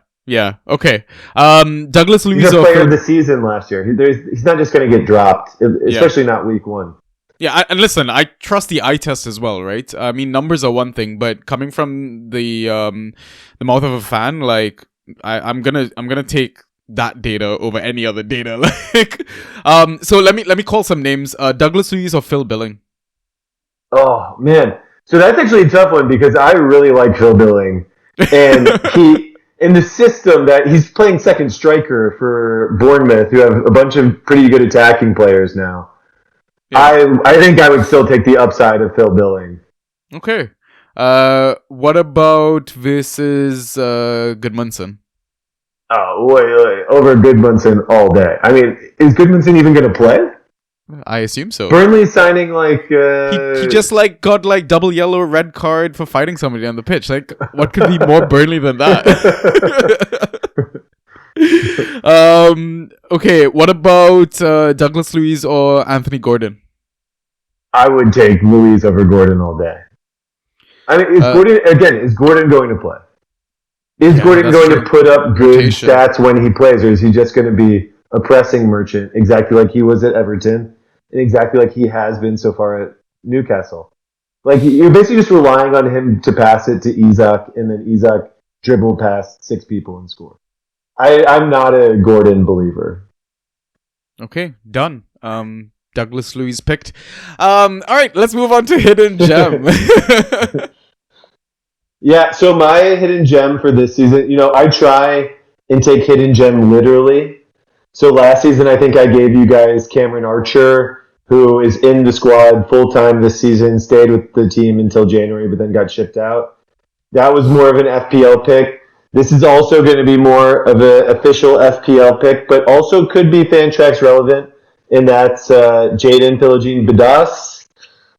A: Okay. Douglas Luiz.
B: He's a player of the season last year. He's not just going to get dropped, especially not week 1.
A: Yeah, and listen, I trust the eye test as well, right? I mean, numbers are one thing, but coming from the mouth of a fan, like. I'm gonna take that data over any other data. Like, so let me call some names. Douglas Luiz or Phil Billing?
B: Oh man, so that's actually a tough one because I really like Phil Billing, and he in the system that he's playing second striker for Bournemouth, who have a bunch of pretty good attacking players now. Yeah. I think I would still take the upside of Phil Billing.
A: Okay. What about versus Goodmanson?
B: Oh, wait, over Goodmanson all day. I mean, is Goodmanson even going to play?
A: I assume so.
B: Burnley signing like
A: he just like got like double yellow, red card for fighting somebody on the pitch. Like, what could be more Burnley than that? Okay, what about Douglas Luiz or Anthony Gordon?
B: I would take Luiz over Gordon all day. I mean, is Gordon going to play? Is Gordon going to put up good stats when he plays, or is he just going to be a pressing merchant, exactly like he was at Everton, and exactly like he has been so far at Newcastle? Like, you're basically just relying on him to pass it to Isak, and then Isak dribble past 6 people and score. I'm not a Gordon believer.
A: Okay, done. Douglas Luiz picked. All right, let's move on to Hidden Gem.
B: Yeah, so my hidden gem for this season, I try and take hidden gem literally. So last season, I think I gave you guys Cameron Archer, who is in the squad full-time this season, stayed with the team until January, but then got shipped out. That was more of an FPL pick. This is also going to be more of an official FPL pick, but also could be Fantrax relevant, and that's Jadon Philogene Bidas,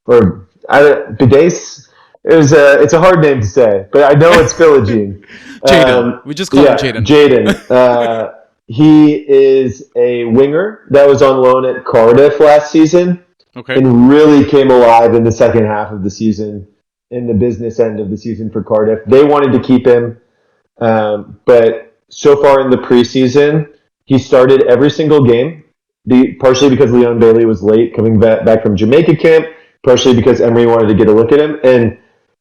B: or Bidas. It's a hard name to say, but I know it's Philogene.
A: Jaden. We just call him Jaden.
B: Jaden. He is a winger that was on loan at Cardiff last season and really came alive in the second half of the season, in the business end of the season for Cardiff. They wanted to keep him, but so far in the preseason, he started every single game, partially because Leon Bailey was late coming back from Jamaica camp, partially because Emery wanted to get a look at him, and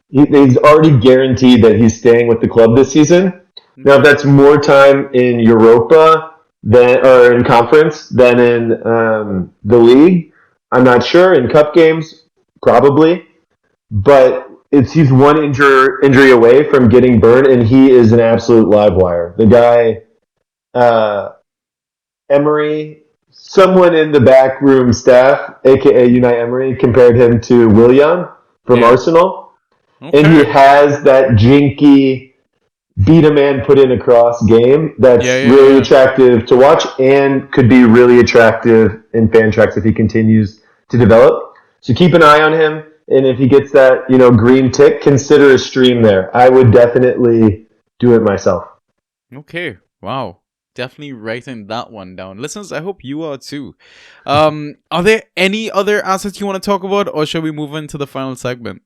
B: he's already guaranteed that he's staying with the club this season. Now, if that's more time in Europa or in conference than in the league, I'm not sure. In cup games, probably. But he's one injury away from getting burned, and he is an absolute live wire. The guy, Emery, someone in the backroom staff, a.k.a. Unai Emery, compared him to Willian from Arsenal. Okay. And he has that jinky, beat a man, put in a cross game that's really attractive to watch and could be really attractive in Fantrax if he continues to develop. So keep an eye on him, and if he gets that green tick, consider a stream there. I would definitely do it myself.
A: Okay, wow. Definitely writing that one down. Listeners, I hope you are too. Are there any other assets you want to talk about, or shall we move into the final segment?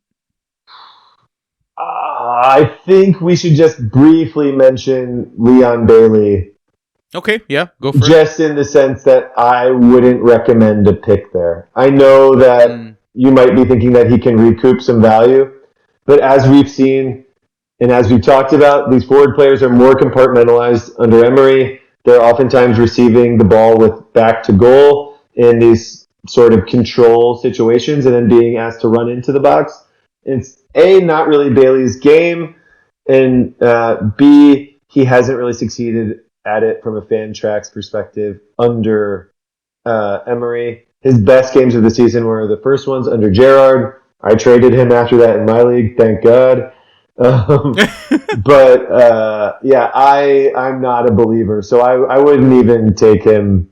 B: I think we should just briefly mention Leon Bailey.
A: Okay, yeah, go for it.
B: Just in the sense that I wouldn't recommend a pick there. I know that you might be thinking that he can recoup some value, but as we've seen and as we've talked about, these forward players are more compartmentalized under Emery. They're oftentimes receiving the ball with back to goal in these sort of control situations and then being asked to run into the box. It's A, not really Bailey's game, and B, he hasn't really succeeded at it from a Fantrax perspective under Emery. His best games of the season were the first ones under Gerrard. I traded him after that in my league, thank God. But I'm not a believer, so I wouldn't even take him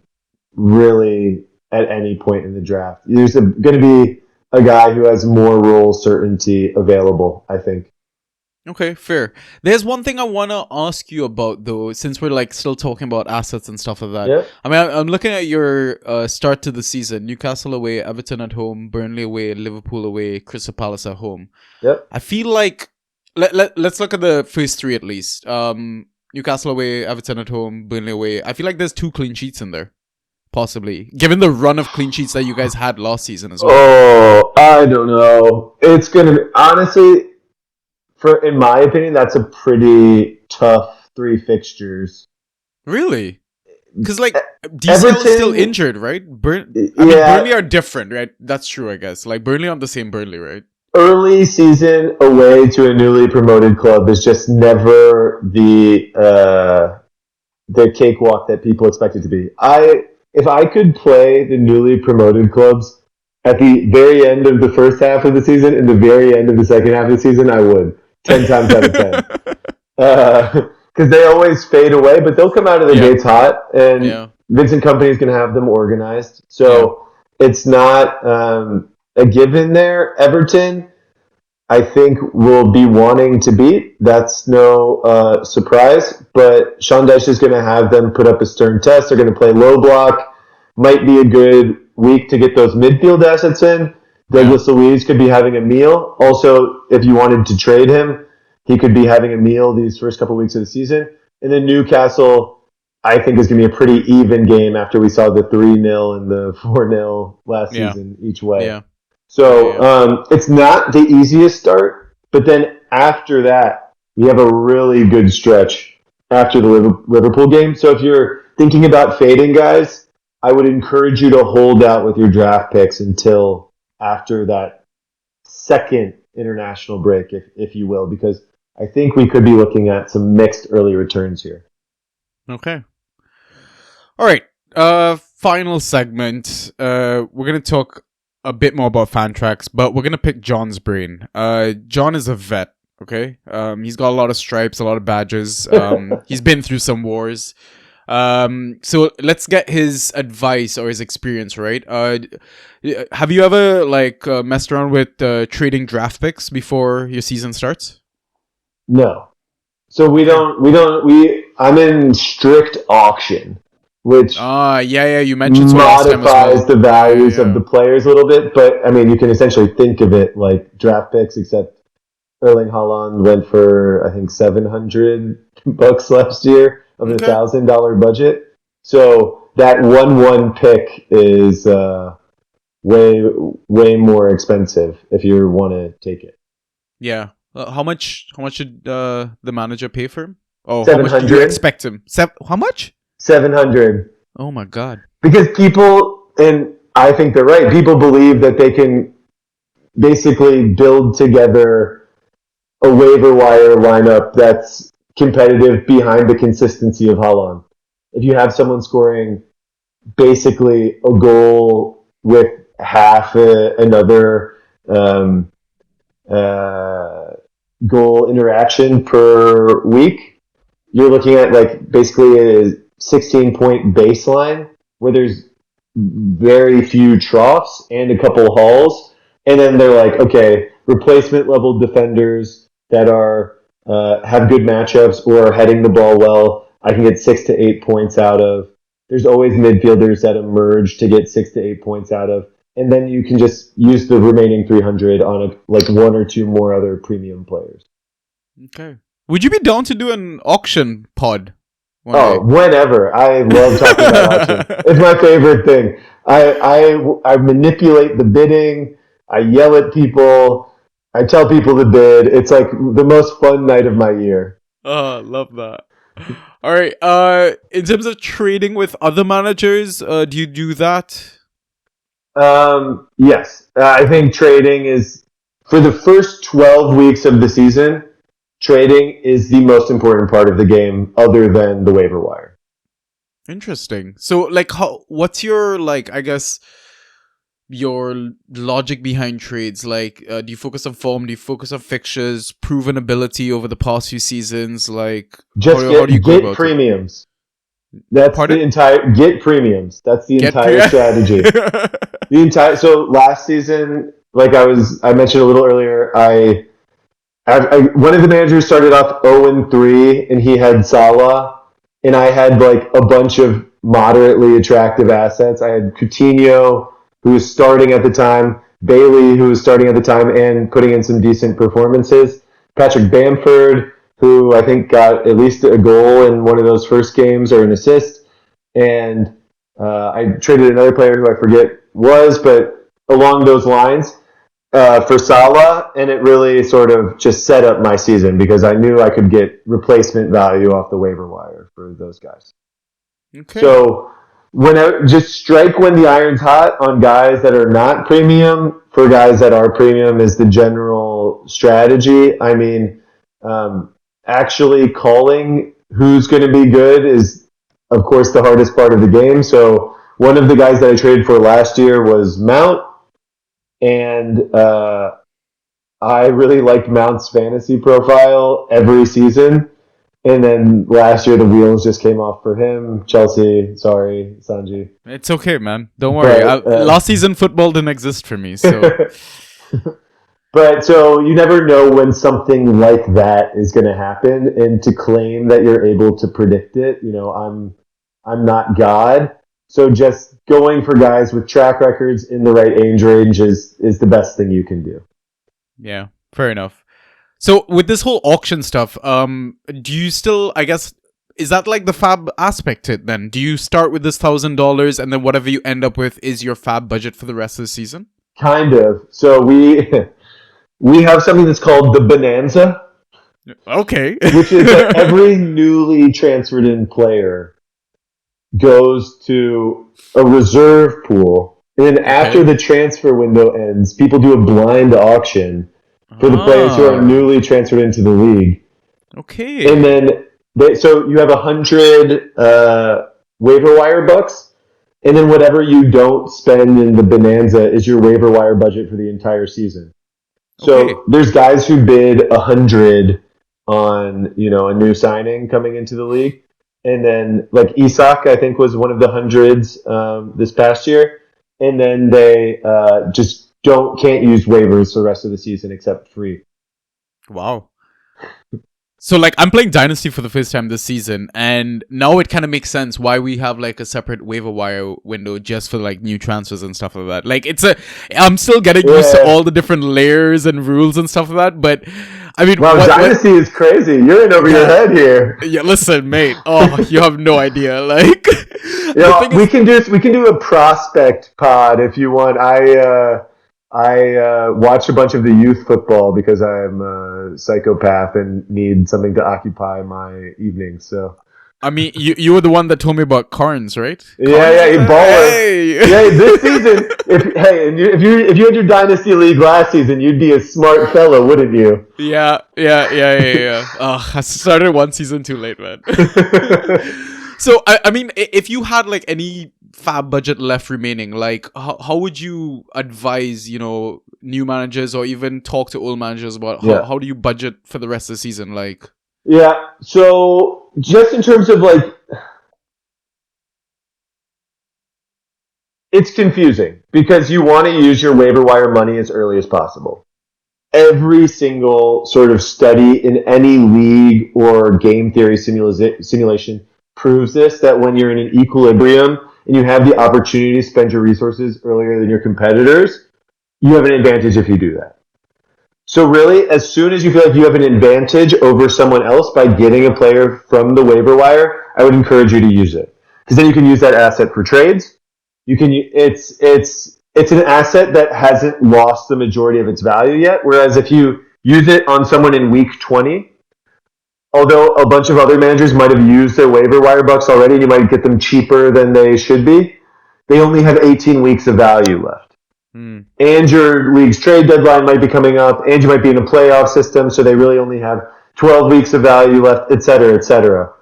B: really at any point in the draft. There's going to be a guy who has more role certainty available, I think.
A: Okay, fair. There's one thing I want to ask you about, though, since we're still talking about assets and stuff like that.
B: Yep.
A: I mean, I'm looking at your start to the season. Newcastle away, Everton at home, Burnley away, Liverpool away, Crystal Palace at home.
B: Yep.
A: I feel like, let's look at the first three at least. Newcastle away, Everton at home, Burnley away. I feel like there's 2 clean sheets in there. Possibly. Given the run of clean sheets that you guys had last season as well.
B: Oh, I don't know. It's going to be, honestly, in my opinion, that's a pretty tough 3 fixtures.
A: Really? Because, DCL is still injured, right? Burnley are different, right? That's true, I guess. Burnley aren't the same Burnley, right?
B: Early season away to a newly promoted club is just never the cakewalk that people expect it to be. If I could play the newly promoted clubs at the very end of the first half of the season and the very end of the second half of the season, I would. 10 times out of 10. Because they always fade away, but they'll come out of the gates hot, and Vincent Kompany is going to have them organized. So it's not a given there. Everton, I think, will be wanting to beat. That's no surprise. But Sean Dyche is going to have them put up a stern test. They're going to play low block. Might be a good week to get those midfield assets in. Douglas Luiz could be having a meal. Also, if you wanted to trade him, he could be having a meal these first couple weeks of the season. And then Newcastle, I think, is going to be a pretty even game after we saw the 3-0 and the 4-0 last season each way. Yeah. So it's not the easiest start, but then after that, we have a really good stretch after the Liverpool game. So if you're thinking about fading guys, I would encourage you to hold out with your draft picks until after that second international break, if you will, because I think we could be looking at some mixed early returns here.
A: Okay. All right. Final segment. We're going to talk a bit more about Fantrax, but we're going to pick John's brain. John is a vet, okay? He's got a lot of stripes, a lot of badges. He's been through some wars. So let's get his advice or his experience, right? Have you ever messed around with trading draft picks before your season starts?
B: No. So
A: Okay.
B: I'm in strict auction, which
A: Yeah, you mentioned so last time as
B: modifies
A: well.
B: the
A: Yeah, yeah,
B: values of
A: yeah.
B: the players a little bit. But I mean, you can essentially think of it like draft picks, except Erling Haaland went for I think $700 last year of a
A: Okay.
B: $1,000 budget. So that 1-1 pick is way way more expensive if you want to take it.
A: Yeah. How much did the manager pay for him? Oh, how
B: Seven
A: much do you
B: hundred,
A: expect him? How much?
B: 700.
A: Oh my god.
B: Because people, and I think they're right, people believe that they can basically build together a waiver wire lineup that's competitive behind the consistency of Haaland. If you have someone scoring basically a goal with half another um, uh, goal interaction per week, you're looking at like basically a 16-point baseline where there's very few troughs and a couple hauls. And then they're like, okay, replacement level defenders that are have good matchups or are heading the ball well, I can get 6 to 8 points out of. There's always midfielders that emerge to get 6 to 8 points out of. And then you can just use the remaining 300 on like one or two more other premium players.
A: Okay. Would you be down to do an auction pod one
B: Oh,
A: day?
B: whenever. I love talking about auction. It's my favorite thing. I manipulate the bidding. I yell at people. I tell people to bid. It's like the most fun night of my year.
A: Oh, love that. All right. In terms of trading with other managers, do you do that?
B: Yes. I think trading is, for the first 12 weeks of the season, trading is the most important part of the game other than the waiver wire.
A: Interesting. So, what's your I guess your logic behind trades? Do you focus on form? Do you focus on fixtures, proven ability over the past few seasons?
B: Just
A: How do you go
B: get
A: about it?
B: premiums. That's the
A: Pardon?
B: entire get premiums. That's the
A: Get
B: entire
A: pre.
B: strategy. The entire so last season, like I mentioned a little earlier, one of the managers started off 0-3, and he had Salah, and I had like a bunch of moderately attractive assets. I had Coutinho, who was starting at the time, Bailey, who was starting at the time and putting in some decent performances, Patrick Bamford, who I think got at least a goal in one of those first games or an assist, and I traded another player who I forget was, but along those lines for Salah, and it really sort of just set up my season because I knew I could get replacement value off the waiver wire for those guys.
A: Okay.
B: So just strike when the iron's hot on guys that are not premium. For guys that are premium is the general strategy. I mean, actually calling who's going to be good is, of course, the hardest part of the game. So one of the guys that I traded for last year was Mount, and I really liked Mount's fantasy profile every season. And then last year, the wheels just came off for him. Chelsea, sorry, Sanji.
A: It's okay, man. Don't worry.
B: But
A: Last season football didn't exist for me, so
B: but so you never know when something like that is going to happen, and to claim that you're able to predict it, I'm not God. So just going for guys with track records in the right age range is the best thing you can do.
A: yeah, fair enough. So with this whole auction stuff, do you still, I guess, is that like the fab aspect to it then? Do you start with this $1,000 and then whatever you end up with is your fab budget for the rest of the season?
B: Kind of. So we have something that's called the Bonanza,
A: Okay.
B: which is that every newly transferred in player goes to a reserve pool. And then after
A: Okay.
B: the transfer window ends, people do a blind auction for the players who are
A: Ah.
B: newly transferred into the league. And
A: Okay.
B: then, so you have 100 waiver wire bucks. And then whatever you don't spend in the Bonanza is your waiver wire budget for the entire season.
A: Okay.
B: So there's guys who bid 100 on a new signing coming into the league, and then like Isak, I think, was one of the hundreds this past year, and then they just can't use waivers for the rest of the season except free.
A: Wow. So like I'm playing Dynasty for the first time this season, and now it kind of makes sense why we have like a separate waiver wire window just for like new transfers and stuff like that. Like I'm still getting used to all the different layers and rules and stuff like that, but I mean,
B: wow, Dynasty is crazy. You're in over your head here.
A: Yeah, listen, mate. Oh, you have no idea. Like,
B: we can do a prospect pod if you want. I watch a bunch of the youth football because I'm a psychopath and need something to occupy my evenings. So,
A: I mean, you were the one that told me about Carnes, right?
B: Yeah, baller. Hey. Yeah, this season. If you had your dynasty league last season, you'd be a smart fellow, wouldn't you?
A: Yeah. I started one season too late, man. So, I mean, if you had like any fab budget left remaining, like how would you advise, new managers or even talk to old managers about how do you budget for the rest of the season? Like,
B: yeah. So just in terms of like, it's confusing because you want to use your waiver wire money as early as possible. Every single sort of study in any league or game theory simulation proves this, that when you're in an equilibrium and you have the opportunity to spend your resources earlier than your competitors, you have an advantage if you do that. So really, as soon as you feel like you have an advantage over someone else by getting a player from the waiver wire, I would encourage you to use it. Because then you can use that asset for trades. It's an asset that hasn't lost the majority of its value yet, whereas if you use it on someone in week 20, although a bunch of other managers might have used their waiver wire bucks already, and you might get them cheaper than they should be, they only have 18 weeks of value left. And your league's trade deadline might be coming up, and you might be in a playoff system, so they really only have 12 weeks of value left, et cetera, et cetera.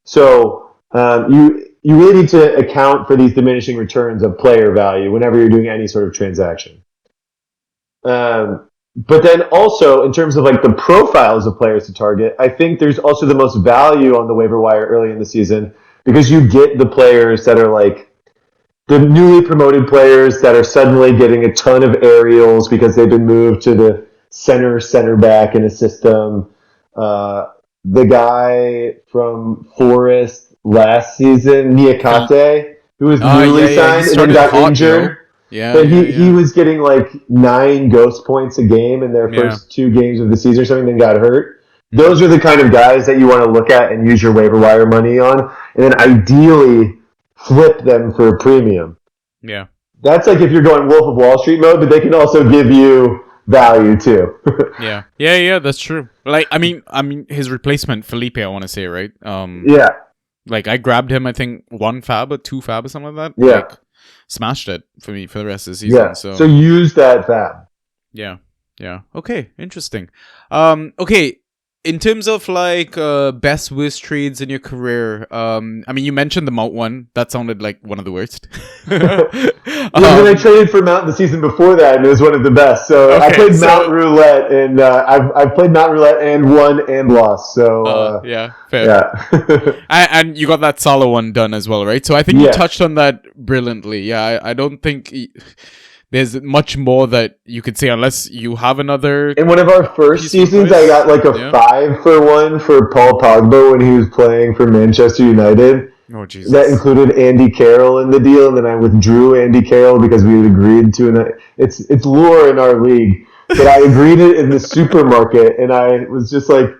B: So you really need to account for these diminishing returns of player value whenever you're doing any sort of transaction. But then also, in terms of like the profiles of players to target, I think there's also the most value on the waiver wire early in the season because you get the players that are like the newly promoted players that are suddenly getting a ton of aerials because they've been moved to the center back in a system. The guy from Forest last season, Niakate, who was newly signed and then got injured. But he was getting like 9 ghost points a game in their first 2 games of the season or something, then got hurt. Those are the kind of guys that you want to look at and use your waiver wire money on, and then ideally flip them for a premium.
A: Yeah.
B: That's like if you're going Wolf of Wall Street mode, but they can also give you value too.
A: Yeah, that's true. Like, I mean, his replacement, Felipe, I want to say, right?
B: Yeah.
A: Like, I grabbed him, I think, 1 fab or 2 fab or something like that.
B: Yeah.
A: Like, smashed it for me for the rest of the season.
B: Yeah. So use that fab.
A: Yeah. Okay, interesting. Okay, in terms of like best worst trades in your career, I mean, you mentioned the Mount one. That sounded like one of the worst.
B: I traded for Mount the season before that, and it was one of the best. So I played Mount Roulette, and I've played Mount Roulette and won and lost. So
A: fair.
B: Yeah.
A: and you got that Salah one done as well, right? So I think you touched on that brilliantly. Yeah, I don't think there's much more that you could say unless you have another.
B: In one of our first seasons, I got like a 5-for-1 for Paul Pogba when he was playing for Manchester United.
A: Oh, Jesus.
B: That included Andy Carroll in the deal, and then I withdrew Andy Carroll because we had agreed to it's lore in our league. But I agreed it in the supermarket, and I was just like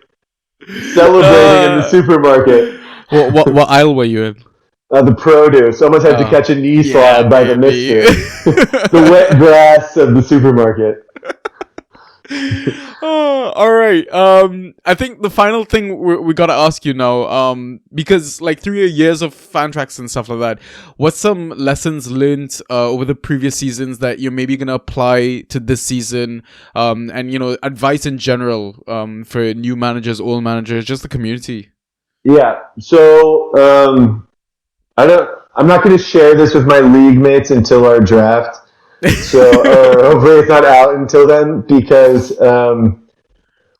B: celebrating in the supermarket.
A: What aisle were you in?
B: The produce. Almost had to catch a knee slide by the mister. The wet grass of the supermarket.
A: All right. I think the final thing we gotta ask you now, because like through your years of Fantrax and stuff like that, what's some lessons learned over the previous seasons that you're maybe gonna apply to this season, and advice in general for new managers, old managers, just the community?
B: Yeah. So I'm not going to share this with my league mates until our draft. So hopefully it's not out until then because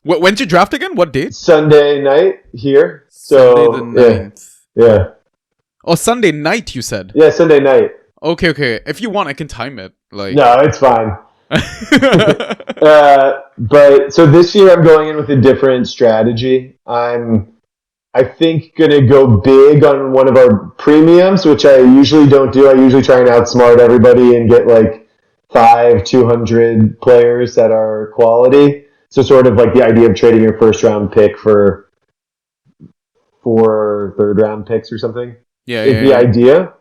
A: when's your draft again? What date?
B: Sunday night here. So
A: Sunday the 9th.
B: Yeah.
A: Oh, Sunday night, you said.
B: Yeah, Sunday night.
A: Okay. If you want, I can time it. Like.
B: No, it's fine. But so this year I'm going in with a different strategy. I think gonna go big on one of our premiums, which I usually don't do. I usually try and outsmart everybody and get like 200 players that are quality. So sort of like the idea of trading your first round pick for 4 third round picks or something is the idea.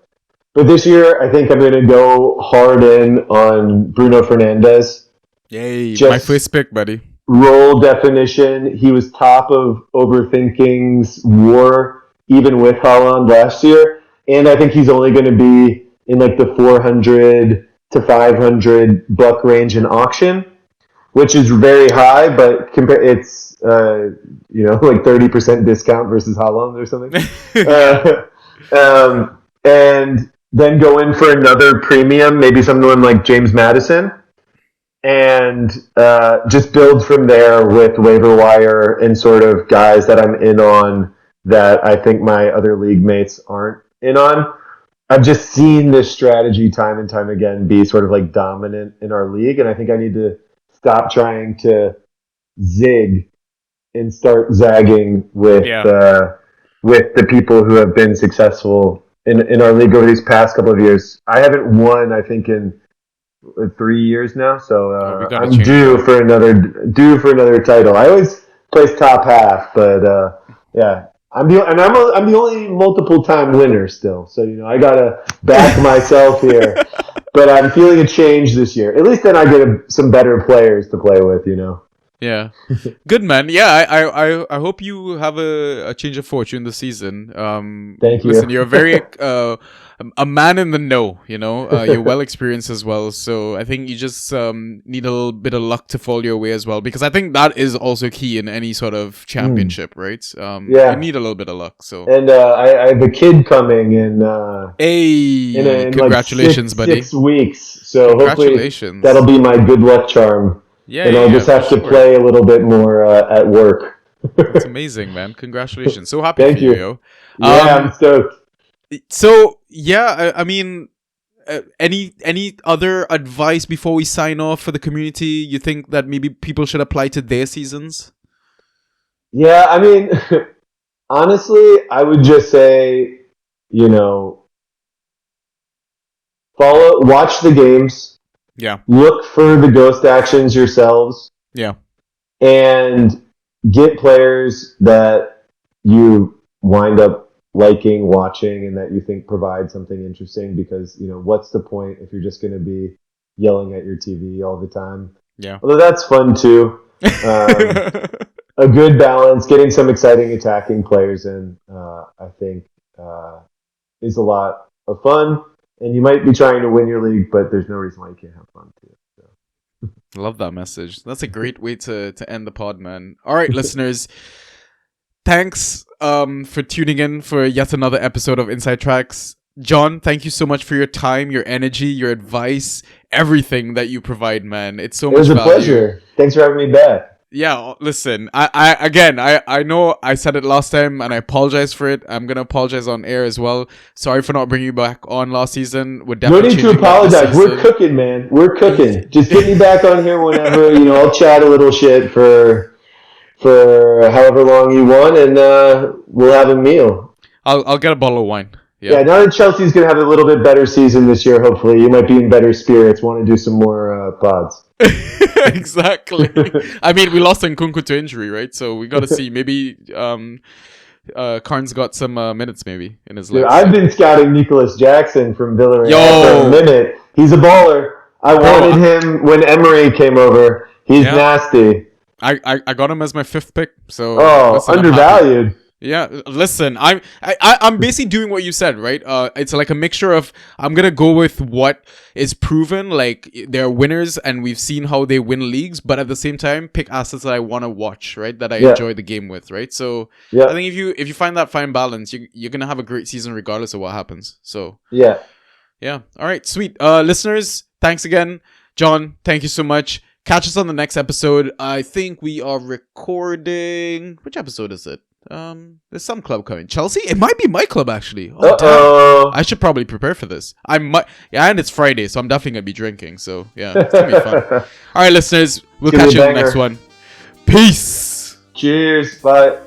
B: But this year, I think I'm going to go hard in on Bruno Fernandes.
A: Yay, my first pick, buddy.
B: Role definition. He was top of Overthinking's war, even with Haaland last year. And I think he's only going to be in like the 400 to 500 buck range in auction, which is very high, but it's, like 30% discount versus Haaland or something. And then go in for another premium, maybe someone like James Maddison, and just build from there with waiver wire and sort of guys that I'm in on that I think my other league mates aren't in on. I've just seen this strategy time and time again be sort of like dominant in our league, and I think I need to stop trying to zig and start zagging with the people who have been successful in our league over these past couple of years. I haven't won, I think, in 3 years now, so I'm due for another title. I always place top half, but yeah, I'm the only multiple time winner still. So I gotta back myself here. But I'm feeling a change this year. At least then I get some better players to play with.
A: Yeah, good, man. Yeah, I hope you have a change of fortune this season.
B: Thank you.
A: Listen, you're very a man in the know. You're well experienced as well. So I think you just need a little bit of luck to fall your way as well, because I think that is also key in any sort of championship, right? You need a little bit of luck. So
B: and I have a kid coming in.
A: In congratulations,
B: like
A: buddy!
B: 6 weeks. So hopefully that'll be my good luck charm.
A: Yeah,
B: and I'll just have to play a little bit more at work.
A: That's amazing, man. Congratulations. So happy
B: Thank
A: for you, yo.
B: Yeah, I'm stoked.
A: So, yeah, I mean, any other advice before we sign off for the community you think that maybe people should apply to their seasons?
B: Yeah, I mean, honestly, I would just say, watch the games.
A: Yeah.
B: Look for the ghost actions yourselves.
A: Yeah.
B: And get players that you wind up liking, watching, and that you think provide something interesting, because, what's the point if you're just going to be yelling at your TV all the time?
A: Yeah.
B: Although that's fun too. A good balance, getting some exciting attacking players in, I think, is a lot of fun. And you might be trying to win your league, but there's no reason why you can't have fun too. So.
A: Love that message. That's a great way to end the pod, man. All right, listeners. Thanks for tuning in for yet another episode of Inside Trax. John, thank you so much for your time, your energy, your advice, everything that you provide, man. It's so much value.
B: It was a pleasure. Thanks for having me back.
A: Yeah, listen, I know I said it last time and I apologize for it. I'm going to apologize on air as well. Sorry for not bringing you back on last season. We're definitely
B: no need to apologize. We're cooking, man. We're cooking. Just get me back on here whenever, I'll chat a little shit for however long you want, and we'll have a meal.
A: I'll get a bottle of wine.
B: Yeah, now that Chelsea's going to have a little bit better season this year, hopefully. You might be in better spirits, want to do some more pods.
A: Exactly. I mean, we lost Nkunku to injury, right? So we got to see. Maybe Karn's got some minutes maybe in his legs.
B: I've been scouting Nicholas Jackson from Villarreal for a minute. He's a baller. I wanted him when Emery came over. He's nasty.
A: I got him as my 5th pick. So
B: undervalued.
A: Yeah, listen, I'm basically doing what you said, right? It's like a mixture of, I'm gonna go with what is proven, like they're winners and we've seen how they win leagues, but at the same time pick assets that I want to watch, right? That I enjoy the game with, right? So I think if you find that fine balance, you're gonna have a great season regardless of what happens. So yeah. All right, sweet. Listeners, thanks again. John, thank you so much. Catch us on the next episode. I think we are recording. Which episode is it? There's some club coming. Chelsea? It might be my club actually. Oh
B: Uh-oh.
A: damn! I should probably prepare for this. I might. Yeah, and it's Friday, so I'm definitely gonna be drinking. So yeah, it's gonna be fun. All right, listeners, we'll catch you in the next one. Peace.
B: Cheers. Bye.